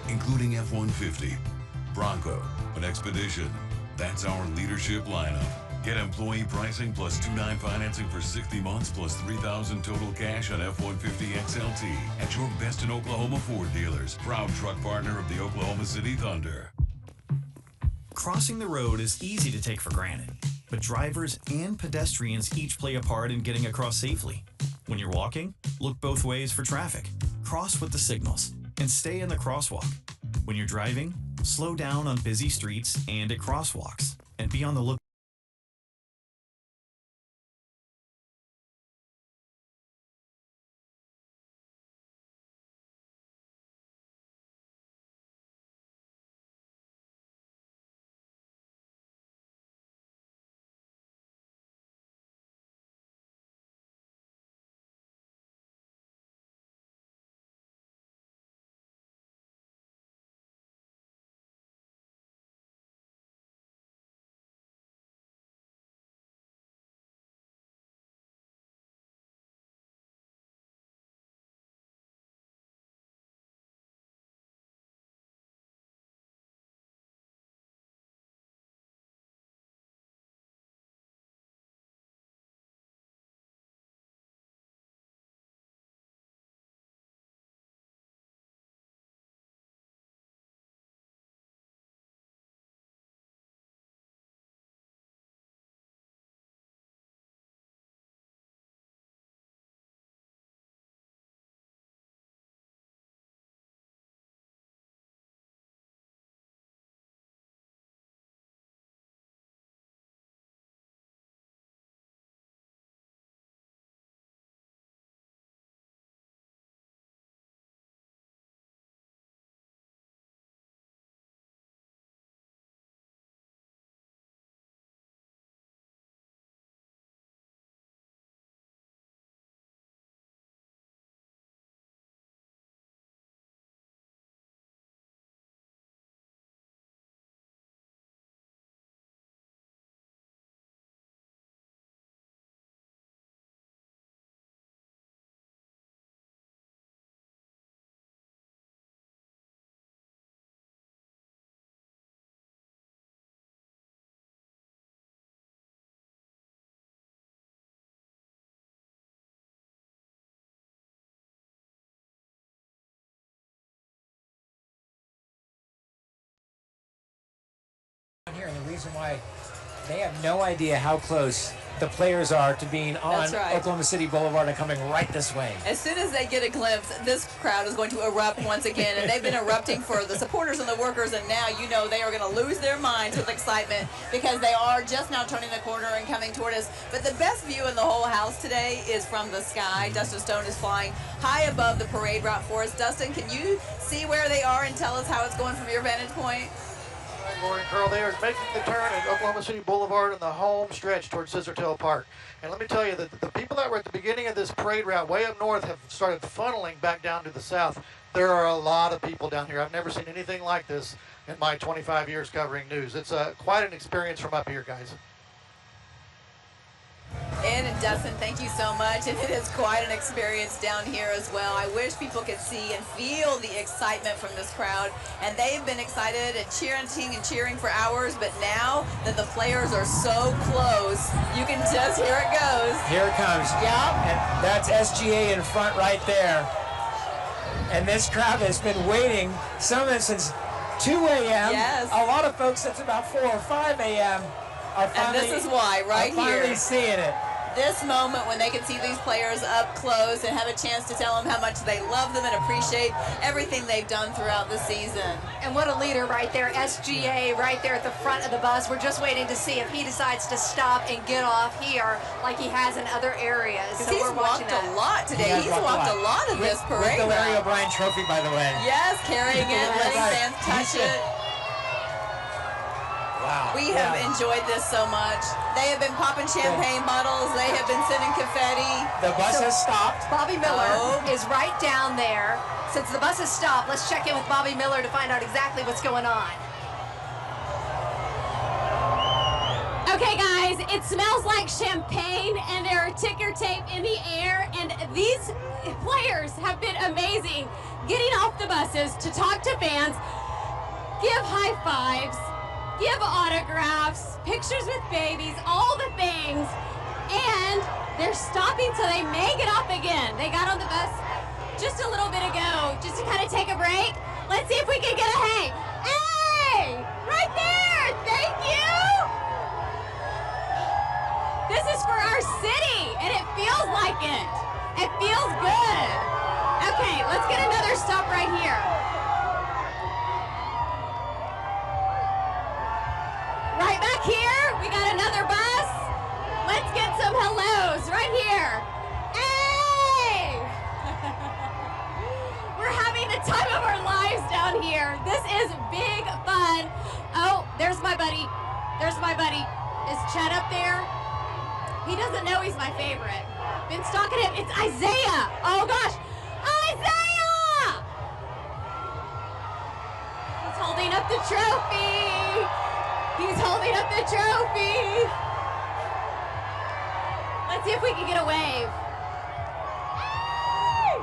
Including F-150, Bronco, and Expedition. That's our leadership lineup. Get employee pricing plus 2.9 financing for 60 months plus $3,000 total cash on F-150 XLT at your best in Oklahoma Ford dealers. Proud truck partner of the Oklahoma City Thunder. Crossing the road is easy to take for granted, but drivers and pedestrians each play a part in getting across safely. When you're walking, look both ways for traffic, cross with the signals, and stay in the crosswalk. When you're driving, slow down on busy streets and at crosswalks, and be on the lookout. Here, and the reason why they have no idea how close the players are to being on That's right. Oklahoma City Boulevard and coming right this way. As soon as they get a glimpse, this crowd is going to erupt once again, and they've been erupting for the supporters and the workers, and now you know they are going to lose their minds with excitement because they are just now turning the corner and coming toward us. But the best view in the whole house today is from the sky. Dustin Stone is flying high above the parade route for us. Dustin, can you see where they are and tell us how it's going from your vantage point? Lauren Curl, they are making the turn at Oklahoma City Boulevard on the home stretch towards Scissortail Park. And let me tell you that the people that were at the beginning of this parade route way up north have started funneling back down to the south. There are a lot of people down here. I've never seen anything like this in my 25 years covering news. It's quite an experience from up here, guys. And Dustin, thank you so much. And it is quite an experience down here as well. I wish people could see and feel the excitement from this crowd. And they've been excited and cheering for hours. But now that the players are so close, you can just hear it goes. Here it comes. Yep. And that's SGA in front right there. And this crowd has been waiting, some of them since 2 a.m. Yes. A lot of folks, it's about 4 or 5 a.m. And this is why, right here. Finally seeing it. This moment when they can see these players up close and have a chance to tell them how much they love them and appreciate everything they've done throughout the season. And what a leader right there, SGA right there at the front of the bus. We're just waiting to see if he decides to stop and get off here like he has in other areas. So he's walked a lot today. He's walked a lot of this parade. With the Larry O'Brien trophy, by the way. Yes, carrying it, letting fans touch it. Wow. We have enjoyed this so much. They have been popping champagne bottles. They have been sending confetti. The bus has stopped. Bobby Miller is right down there. Since the bus has stopped, let's check in with Bobby Miller to find out exactly what's going on. Okay, guys, it smells like champagne, and there are ticker tape in the air, and these players have been amazing. Getting off the buses to talk to fans, give high fives, give autographs, pictures with babies, all the things, and they're stopping so they may get off again. They got on the bus just a little bit ago, just to kind of take a break. Let's see if we can get a hey. Hey, right there, thank you. This is for our city, and it feels like it. It feels good. Okay, let's get another stop right here. Right back here, we got another bus. Let's get some hellos right here. Hey! We're having the time of our lives down here. This is big fun. Oh, there's my buddy. There's my buddy. Is Chet up there? He doesn't know he's my favorite. Been stalking him. It's Isaiah. Oh gosh. Isaiah! He's holding up the trophy. He's holding up the trophy. Let's see if we can get a wave. Hey!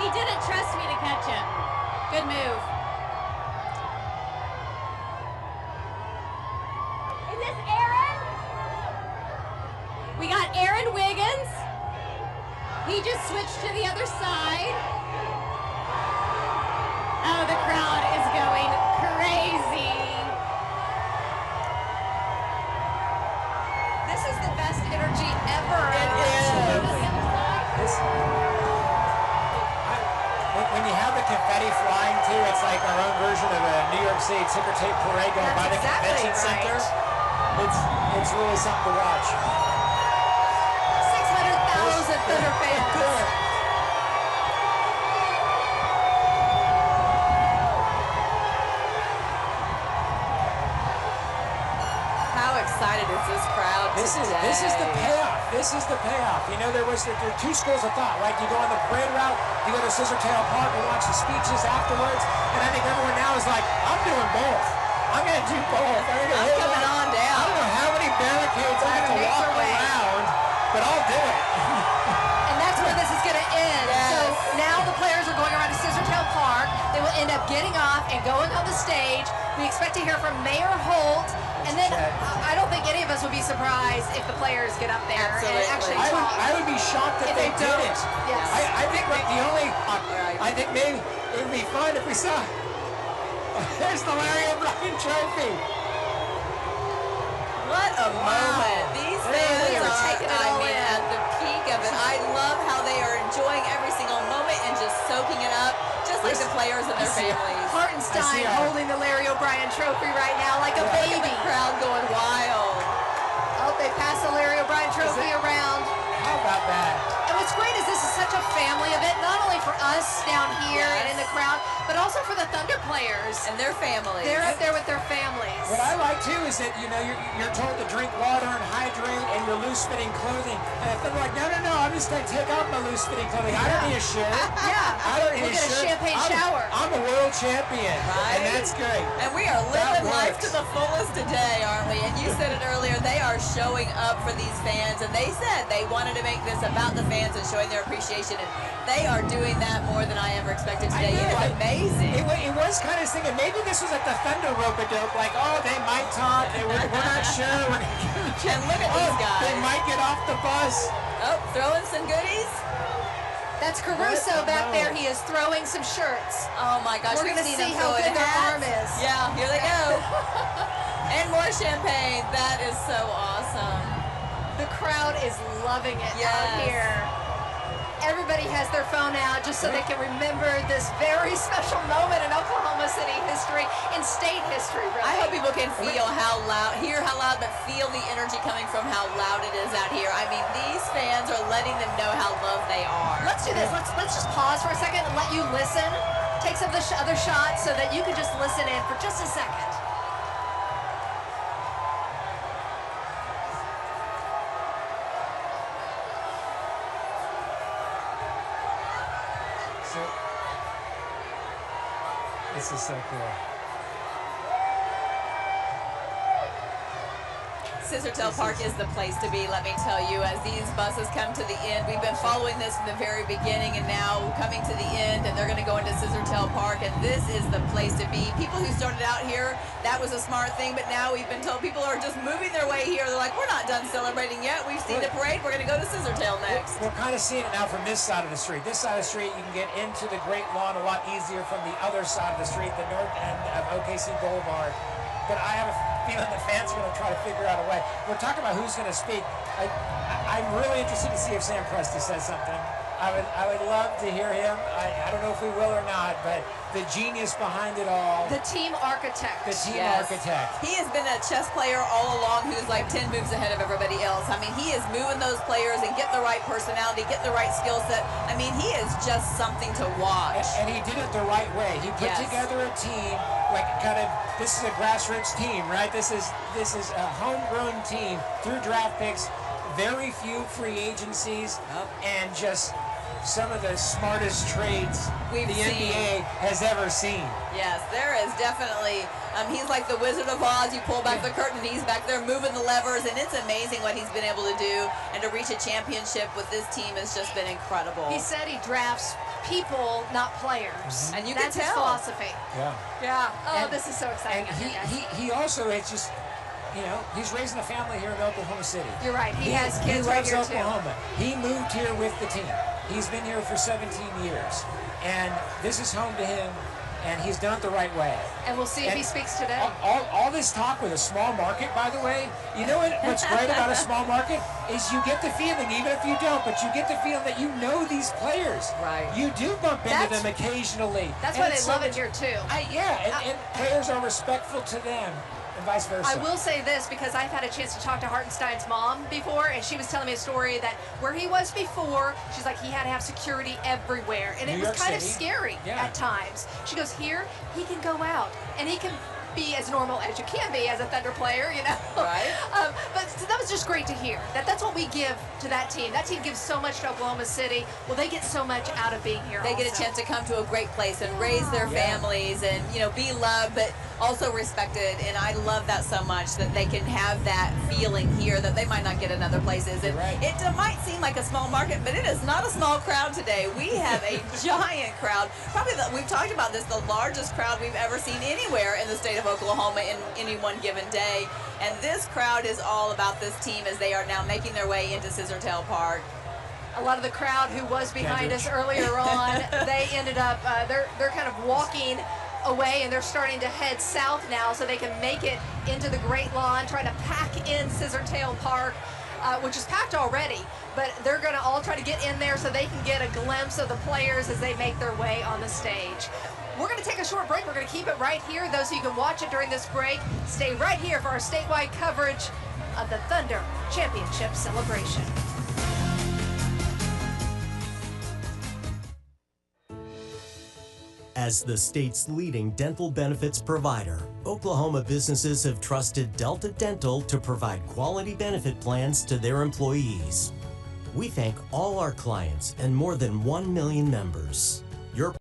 He didn't trust me to catch him. Good move. Is this Aaron? We got Aaron Wiggins. He just switched to the other side. Oh, the crowd is going crazy. This is the best energy ever. It is. When you have the confetti flying too, it's like our own version of a New York City ticker tape parade going by the convention center. It's really something to watch. 600,000 Thunder fans. How excited is this crowd This is the payoff. This is the payoff. You know, there are two schools of thought, right? You go on the parade route, you go to Scissortail Park and watch the speeches afterwards, and I think everyone now is like, I'm doing both. I'm going to do both. I'm coming on down. I don't know how many barricades I have to walk around, but I'll do it. And that's where this is going to end. Yes. So now the players are going around to Scissortail Park. They will end up getting off and going on the stage. We expect to hear from Mayor Holt. And then I don't think any of us would be surprised if the players get up there and actually talk. I would be shocked if they didn't. Yes. I think maybe it would be fun if we saw There's the Larry O'Brien trophy. What a moment. These fans are are taking it all in. at the peak of it. I love how they are enjoying every single moment and just soaking it up, just like the players and their families. Hartenstein holding the Larry O'Brien trophy right now like a baby. The crowd going wild. Oh, they passed the Larry O'Brien trophy around. How about that? And what's great is this is such a family event, not only for us down here and in the crowd, but also for the Thunder players. And their families. They're up there with their families. What I like too is that, you know, you're told to drink water and hydrate and your loose-fitting clothing. And they're like, no, I'm just going to take off my loose-fitting clothing. I don't need a shirt. I don't need we'll get a shirt. champagne shower. I'm a world champion. Right? And that's great. And we are living life to the fullest today, aren't we? And you said it earlier, they are showing up for these fans. And they said they wanted to make this about the fans and showing their appreciation. And they are doing that more than I ever expected today. It is amazing. It was kind of thinking, maybe this was like the Thunder rope-a-dope, like, oh, they might talk, we're not sure. And look at these guys. They might get off the bus. Oh, throwing some goodies. That's Caruso back there. He is throwing some shirts. Oh my gosh, we're going to see how good their arm is. Yeah, here they go. And more champagne. That is so awesome. The crowd is loving it out here. Everybody has their phone out just so they can remember this very special moment in Oklahoma City history, in state history, really. I hope people can feel how loud, hear how loud, but feel the energy coming from how loud it is out here. I mean, these fans are letting them know how loved they are. Let's do this. Let's just pause for a second and let you listen. Take some of the other shots so that you can just listen in for just a second. This is so cool. Scissortail Park is the place to be, let me tell you, as these buses come to the end. We've been following this from the very beginning and now coming to the end, and they're going to go into Scissortail Park, and this is the place to be. People who started out here, that was a smart thing, but now we've been told people are just moving their way here. They're like, we're not done celebrating yet. We've seen the parade. We're going to go to Scissortail next. We're kind of seeing it now from this side of the street. This side of the street, you can get into the Great Lawn a lot easier from the other side of the street, the north end of OKC Boulevard. But I have a feeling the fans are going to try to figure out a way. We're talking about who's going to speak. I'm really interested to see if Sam Presti says something. I would love to hear him. I don't know if we will or not, but the genius behind it all. The team architect. The team architect. He has been a chess player all along who's like 10 moves ahead of everybody else. I mean, he is moving those players and get the right personality, get the right skill set. I mean, he is just something to watch. And he did it the right way. He put together a team, like kind of, this is a grassroots team, right? This is a homegrown team through draft picks, very few free agencies, and just some of the smartest trades the NBA has ever seen. Yes, there is definitely, he's like the Wizard of Oz. You pull back the curtain, he's back there moving the levers, and it's amazing what he's been able to do. And to reach a championship with this team has just been incredible. He said he drafts people, not players. And you That's can his tell. philosophy. Yeah. Yeah. Oh, And- this is so exciting. And he also, it's just, you know, he's raising a family here in Oklahoma City. You're right. He has kids right loves here Oklahoma. He moved here with the team. He's been here for 17 years. And this is home to him, and he's done it the right way. And we'll see if he speaks today. All this talk with a small market, by the way, you know what's great about a small market is you get the feeling, even if you don't, but you get the feeling that you know these players. Right. You do bump into them occasionally. That's And why they it's love so it here, too. and players are respectful to them. And vice versa. I will say this because I've had a chance to talk to Hartenstein's mom before, and she was telling me a story that where he was before, she's like, he had to have security everywhere, and it was kind of scary at times. She goes, here, he can go out, and he can be as normal as you can be as a Thunder player, you know? Right. But so that was just great to hear. That's what we give to that team. That team gives so much to Oklahoma City. Well, they get so much out of being here. They get a chance to come to a great place and raise their families and, you know, be loved, but also respected. And I love that so much that they can have that feeling here that they might not get in other places. And it might seem like a small market, but it is not a small crowd today. We have a giant crowd. Probably, we've talked about this, the largest crowd we've ever seen anywhere in the state of Oklahoma in any one given day. And this crowd is all about this team as they are now making their way into Scissortail Park. A lot of the crowd who was behind us earlier on, they ended up, they're kind of walking away, and they're starting to head south now so they can make it into the Great Lawn, trying to pack in Scissortail Park, which is packed already, but they're going to all try to get in there so they can get a glimpse of the players as they make their way on the stage. We're going to take a short break. We're going to keep it right here. Those of you who can watch it during this break, stay right here for our statewide coverage of the Thunder Championship celebration. As the state's leading dental benefits provider, Oklahoma businesses have trusted Delta Dental to provide quality benefit plans to their employees. We thank all our clients and more than 1 million members. Your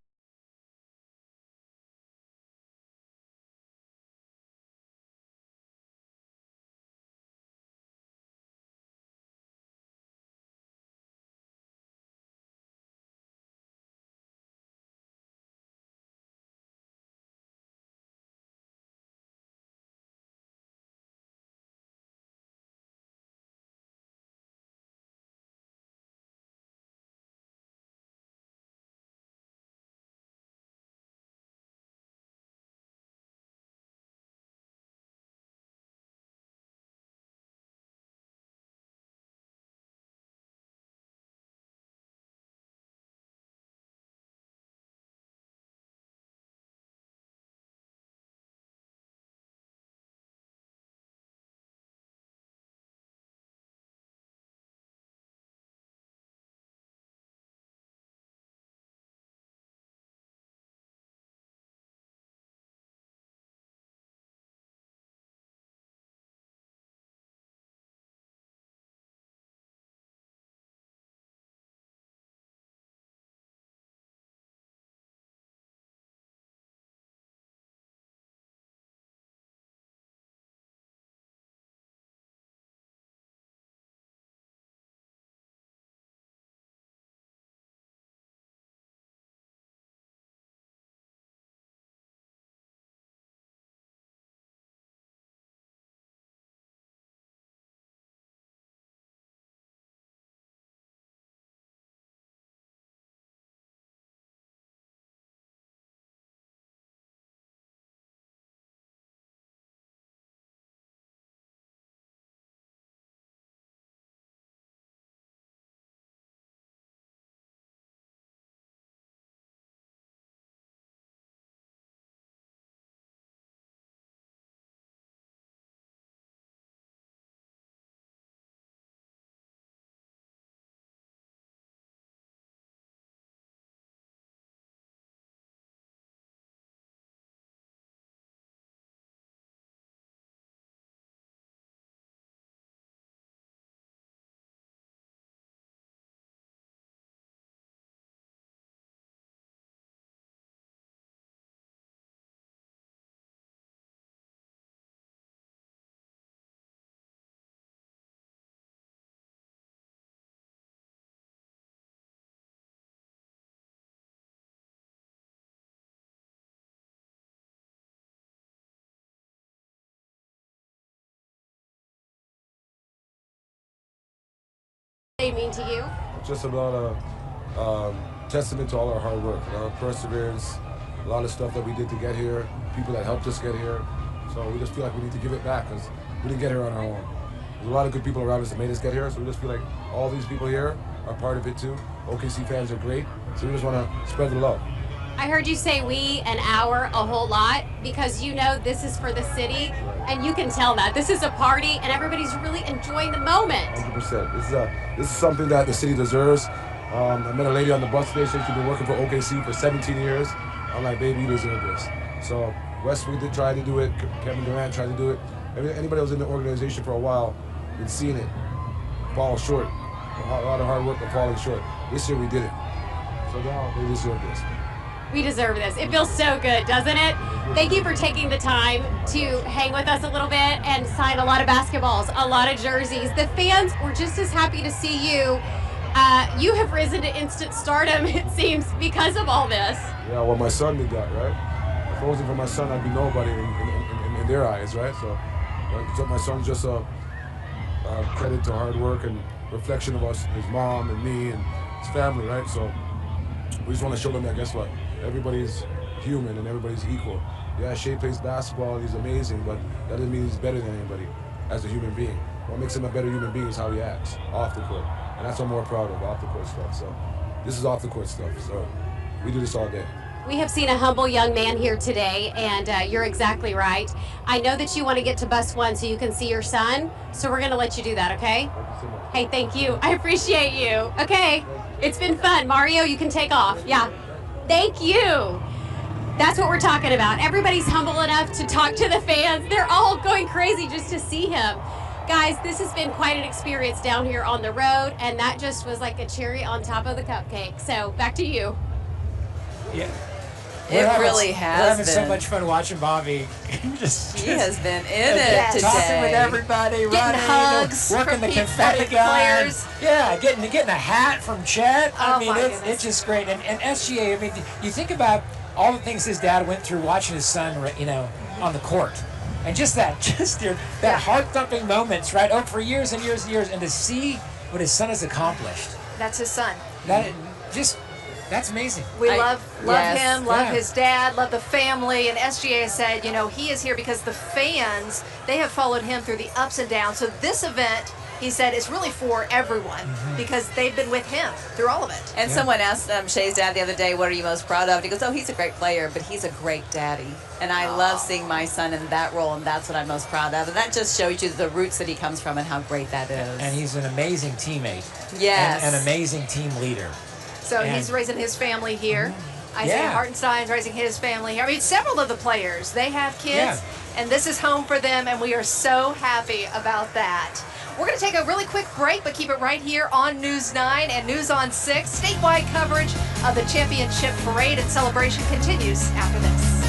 They mean to you? Just about a testament to all our hard work, our perseverance, a lot of stuff that we did to get here, people that helped us get here. So we just feel like we need to give it back because we didn't get here on our own. There's a lot of good people around us that made us get here, so we just feel like all these people here are part of it too. OKC fans are great, so we just want to spread the love. I heard you say we and our a whole lot because you know this is for the city, and you can tell that. This is a party, and everybody's really enjoying the moment. 100%. This is something that the city deserves. I met a lady on the bus today, she's been working for OKC for 17 years. I'm like, baby, you deserve this. So Westwood did try to do it, Kevin Durant tried to do it. Anybody that was in the organization for a while, been seeing it fall short. A lot of hard work but falling short. This year we did it. So now they deserve this. We deserve this. It feels so good, doesn't it? Thank you for taking the time to hang with us a little bit and sign a lot of basketballs, a lot of jerseys. The fans were just as happy to see you. You have risen to instant stardom, it seems, because of all this. Yeah, well, my son did that, right? If it wasn't for my son, I'd be nobody in their eyes, right? So my son's just a credit to hard work and reflection of us, his mom and me and his family, right? So we just want to show them that, guess what? Everybody's human and everybody's equal. Yeah, Shea plays basketball and he's amazing, but that doesn't mean he's better than anybody as a human being. What makes him a better human being is how he acts off the court. And that's what I'm more proud of, off the court stuff. So this is off the court stuff. So we do this all day. We have seen a humble young man here today, and you're exactly right. I know that you want to get to bus 1 so you can see your son, so we're going to let you do that, okay? Thank you so much. Hey, thank you. I appreciate you. Okay, it's been fun. Mario, you can take off. Yeah, thank you. That's what we're talking about. Everybody's humble enough to talk to the fans. They're all going crazy just to see him. Guys, this has been quite an experience down here on the road, and that just was like a cherry on top of the cupcake. So back to you. Yeah. It really has We're having been. so much fun watching Bobby. He has been in it today. Talking with everybody, Getting running, hugs working from the people, confetti from gun. players. Yeah, getting a hat from Chet. Oh, I mean, my it's just great. And SGA, I mean, you think about all the things his dad went through watching his son, on the court. And that heart-thumping moments, right? Oh, for years and years and years. And to see what his son has accomplished. That's his son. That's amazing. We love yes. him, love his dad, love the family. And SGA said, he is here because the fans, they have followed him through the ups and downs. So this event, he said, is really for everyone because they've been with him through all of it. And someone asked Shea's dad the other day, what are you most proud of? And he goes, oh, he's a great player, but he's a great daddy. And I love seeing my son in that role, and that's what I'm most proud of. And that just shows you the roots that he comes from and how great that is. And he's an amazing teammate. Yes. And an amazing team leader. So he's raising his family here. Isaiah Hartenstein's raising his family here. I mean, several of the players, they have kids, and this is home for them, and we are so happy about that. We're going to take a really quick break, but keep it right here on News 9 and News on 6. Statewide coverage of the championship parade and celebration continues after this.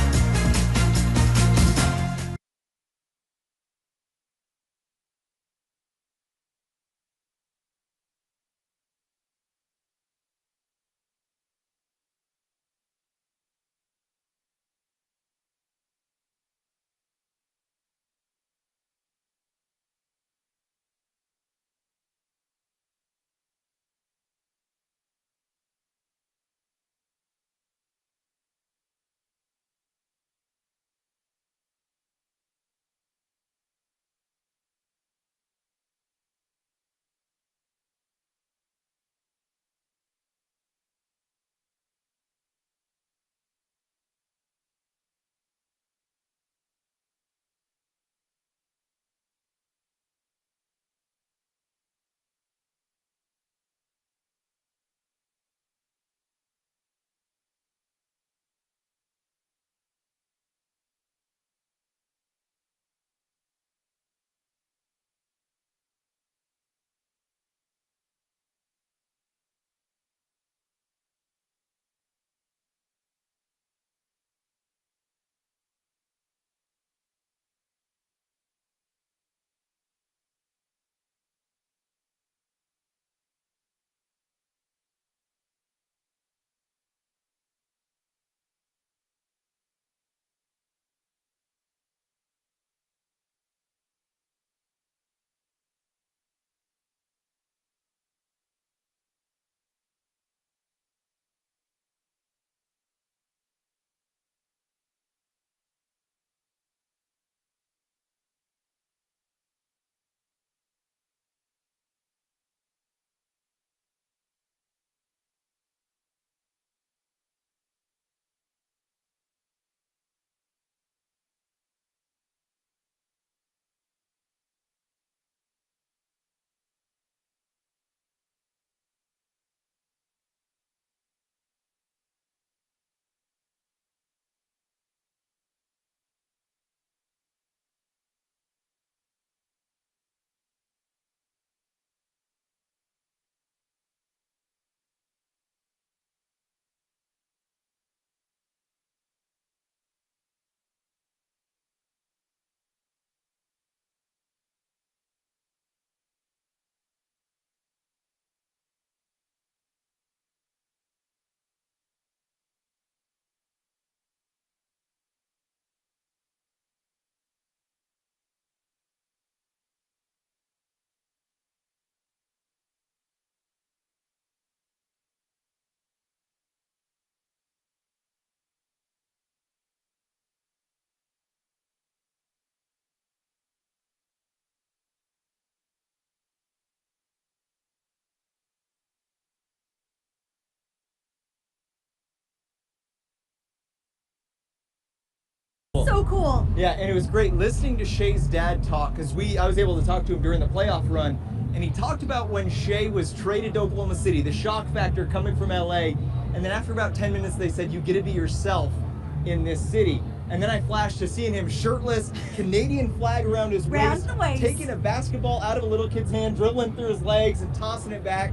So cool. Yeah, and it was great listening to Shea's dad talk, because I was able to talk to him during the playoff run, and he talked about when Shea was traded to Oklahoma City, the shock factor coming from LA, and then after about 10 minutes they said, you get to be yourself in this city. And then I flashed to seeing him shirtless, Canadian flag around his waist, taking a basketball out of a little kid's hand, dribbling through his legs and tossing it back.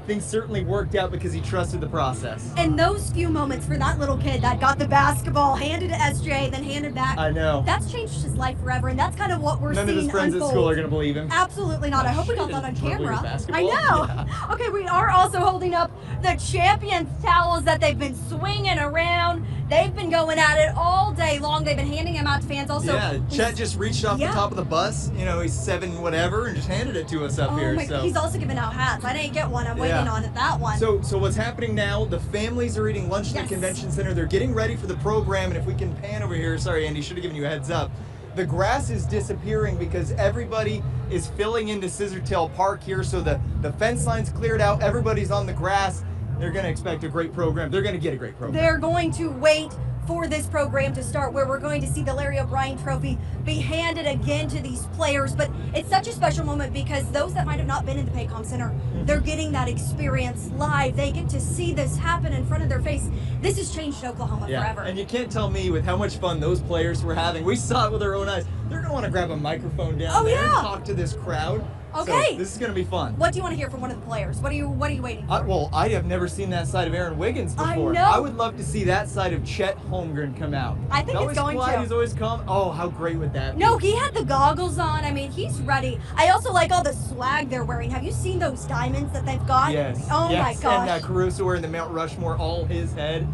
Things certainly worked out because he trusted the process. And those few moments for that little kid that got the basketball, handed to SJ, then handed back. I know. That's changed his life forever, and that's kind of what we're None seeing of his friends unfold. at school are going to believe him. Absolutely not. I hope we got that on camera. I basketball. know. Yeah. Okay, we are also holding up the champions towels that they've been swinging around. They've been going at it all day long. They've been handing them out to fans. Also, yeah, Chet just reached off the top of the bus. You know, he's 7 whatever, and just handed it to us up here. So he's also giving out hats. I didn't get one. I'm waiting on that one. So what's happening now? The families are eating lunch at the convention center. They're getting ready for the program, and if we can pan over here, sorry, Andy, should have given you a heads up. The grass is disappearing because everybody is filling into Scissortail Park here. So the fence line's cleared out. Everybody's on the grass. They're going to expect a great program. They're going to get a great program. They're going to wait for this program to start, where we're going to see the Larry O'Brien Trophy be handed again to these players. But it's such a special moment because those that might have not been in the Paycom Center, they're getting that experience live. They get to see this happen in front of their face. This has changed Oklahoma forever. And you can't tell me with how much fun those players were having. We saw it with our own eyes. They're going to want to grab a microphone down there and talk to this crowd. Okay. So this is going to be fun. What do you want to hear from one of the players? What are you waiting for? Well, I have never seen that side of Aaron Wiggins before. I know. I would love to see that side of Chet Holmgren come out. I think it's going to. He's always calm. Oh, how great would that be? No, he had the goggles on. I mean, he's ready. I also like all the swag they're wearing. Have you seen those diamonds that they've got? Yes. Oh my gosh. And Caruso wearing the Mount Rushmore, all his head.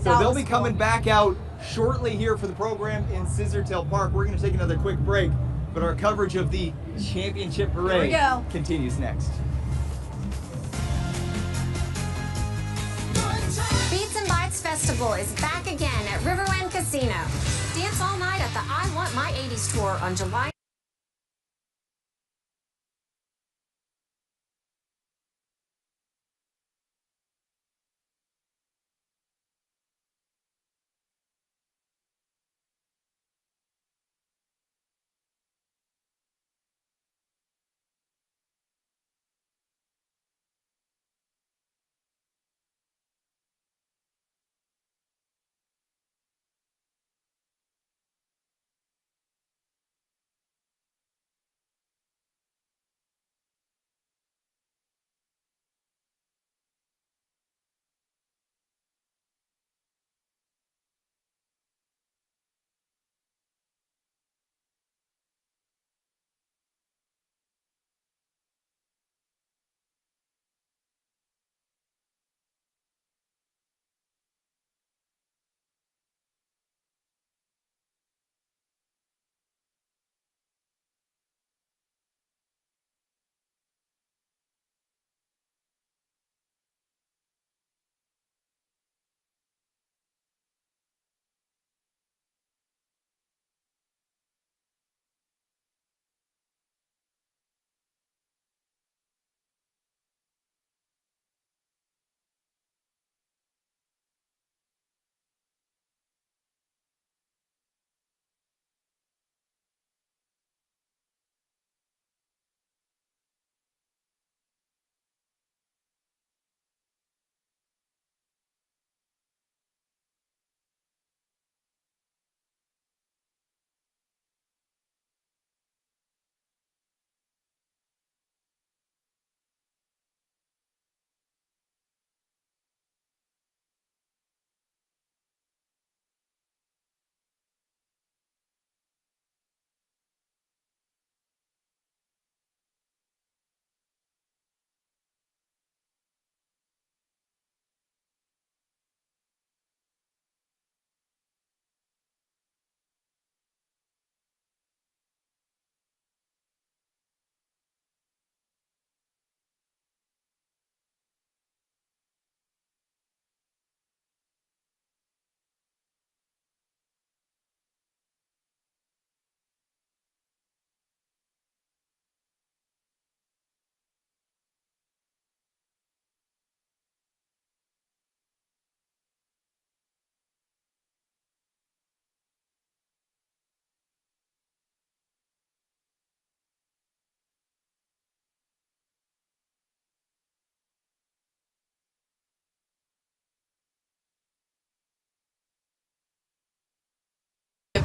So they'll be coming back out shortly here for the program in Scissortail Park. We're going to take another quick break, but our coverage of the championship parade continues next. Beats and Bites Festival is back again at Riverland Casino. Dance all night at the I Want My 80s tour on July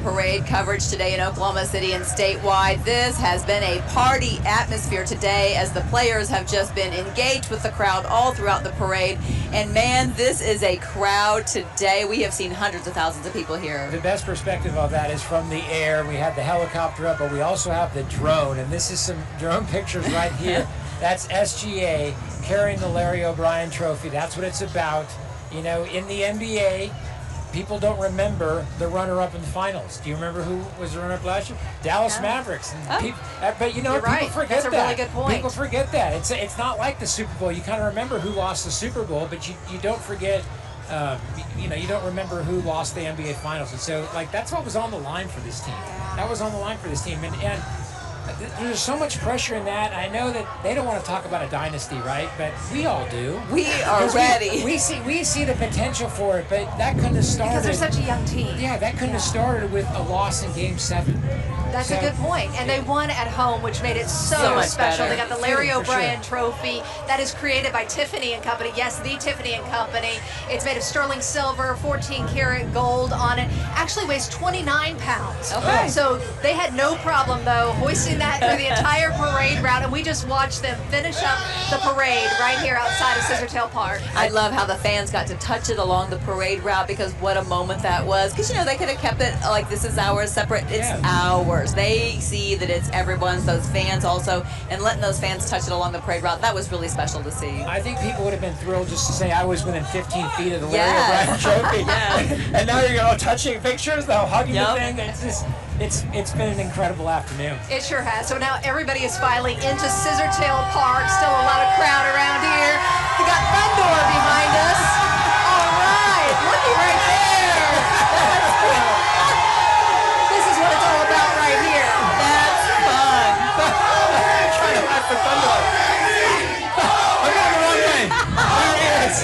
parade coverage today in Oklahoma City and statewide. This has been a party atmosphere today as the players have just been engaged with the crowd all throughout the parade. And man, this is a crowd today. We have seen hundreds of thousands of people here. The best perspective of that is from the air. We had the helicopter up, but we also have the drone. And this is some drone pictures right here. That's SGA carrying the Larry O'Brien trophy. That's what it's about. You know, in the NBA, people don't remember the runner-up in the finals. Do you remember who was the runner-up last year? Dallas Mavericks. And but you know, people forget that. That's a really good point. People forget that. It's not like the Super Bowl. You kind of remember who lost the Super Bowl, but you don't forget. You know, you don't remember who lost the NBA Finals. And so, like, that's what was on the line for this team. That was on the line for this team. And there's so much pressure in that. I know that they don't want to talk about a dynasty, right? But we all do. We are ready. We see the potential for it, but that couldn't have started. Because they're such a young team. Yeah, that couldn't have started with a loss in Game 7. That's a good point. And they won at home, which made it so much special. better. They got the Larry For O'Brien trophy that is created by Tiffany & Company. Yes, the Tiffany & Company. It's made of sterling silver, 14 karat gold on it. Actually weighs 29 pounds. Okay. So they had no problem, though, hoisting that through the entire parade route. And we just watched them finish up the parade right here outside of Scissortail Park. I love how the fans got to touch it along the parade route, because what a moment that was. Because, you know, they could have kept it like, this is ours, separate. It's ours. They see that it's everyone's, those fans also, and letting those fans touch it along the parade route, that was really special to see. I think people would have been thrilled just to say I was within 15 feet of the Larry O'Brien trophy. And now you're going touching pictures, though, hugging the thing. It's just, it's been an incredible afternoon. It sure has. So now everybody is filing into Scissortail Park. Still a lot of crowd around here. We got Thunder behind us. All right, looky right there. This is what it's all about right here. That's fun. I'm trying to laugh for Thunder. I'm going the wrong way. There he is.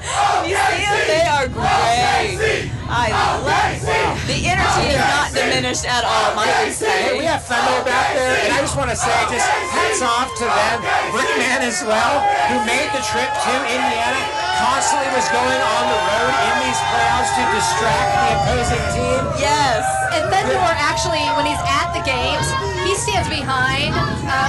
Can you see them? They are great. I love it. The energy is not diminished at all, might we say. We have Thunder back there, and I just want to say, just hats off to them. Rickman as well, who made the trip to Indiana, constantly was going on the road in these playoffs to distract the opposing team. Yes. And Thunder actually, when he's at the games, he stands behind,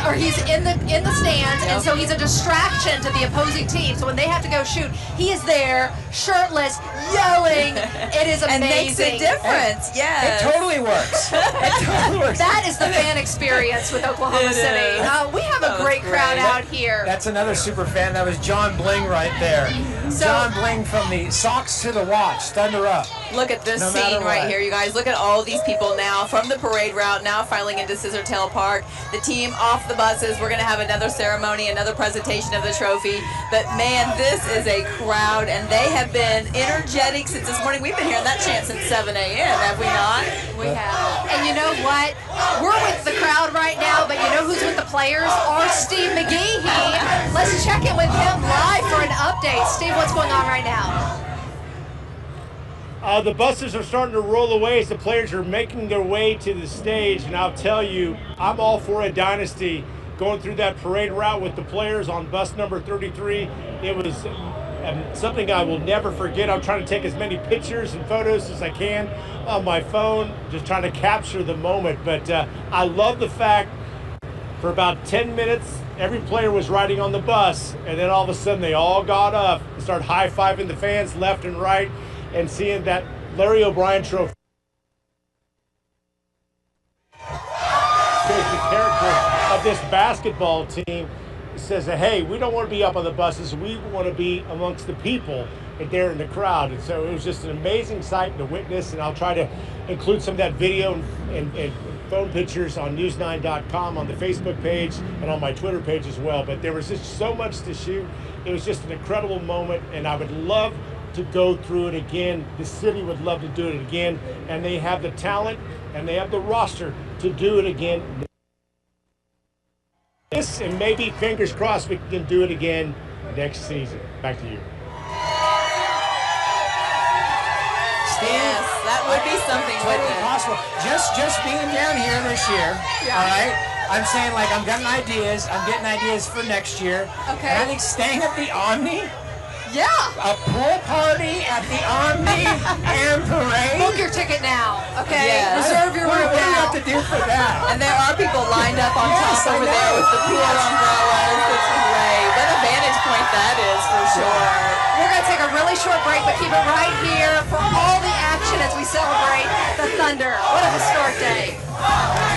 or he's in the stands, and so he's a distraction to the opposing team. So when they have to go shoot, he is there, shirtless, yelling. It is amazing. And makes a difference. Yes. It totally works. It totally works. That is the fan experience with Oklahoma City. We have a great crowd out here. That's another super fan. That was John Bling right there. So, John Bling from the socks to the watch. Thunder up. Look at this No scene matter right what. here, you guys. Look at all these people now from the parade route, now filing into Scissortail Park. The team off the buses. We're going to have another ceremony, another presentation of the trophy. But man, this is a crowd, and they have been energetic since this morning. We've been hearing that chant since 7 a.m., have we not? We have. And you know what? We're with the crowd right now, but you know who's with the players? Our Steve McGehee. Let's check in with him live for an update. Steve, what's going on right now? The buses are starting to roll away as the players are making their way to the stage, and I'll tell you, I'm all for a dynasty. Going through that parade route with the players on bus number 33, it was something I will never forget. I'm trying to take as many pictures and photos as I can on my phone, just trying to capture the moment. But I love the fact for about 10 minutes, every player was riding on the bus, and then all of a sudden they all got up and started high-fiving the fans left and right, and seeing that Larry O'Brien trophy. The character of this basketball team says that, hey, we don't want to be up on the buses, we want to be amongst the people and there in the crowd. And so it was just an amazing sight to witness, and I'll try to include some of that video and phone pictures on news9.com, on the Facebook page, and on my Twitter page as well. But there was just so much to shoot. It was just an incredible moment, and I would love to go through it again. The city would love to do it again, and they have the talent and they have the roster to do it again. This, and maybe fingers crossed we can do it again next season. Back to you. Yes, that would be something, wouldn't it? Possible. Just being down here this year, all right? I'm saying, like, I'm getting ideas for next year. Okay. And I think staying at the Omni, yeah, a pool party at the Omni and parade. Book your ticket now, okay? Yeah. for that. And there are people lined up on top over there with the pool umbrellas. It's great. What a vantage point that is for sure. We're going to take a really short break, but keep it right here for all the action as we celebrate the Thunder. What a historic day.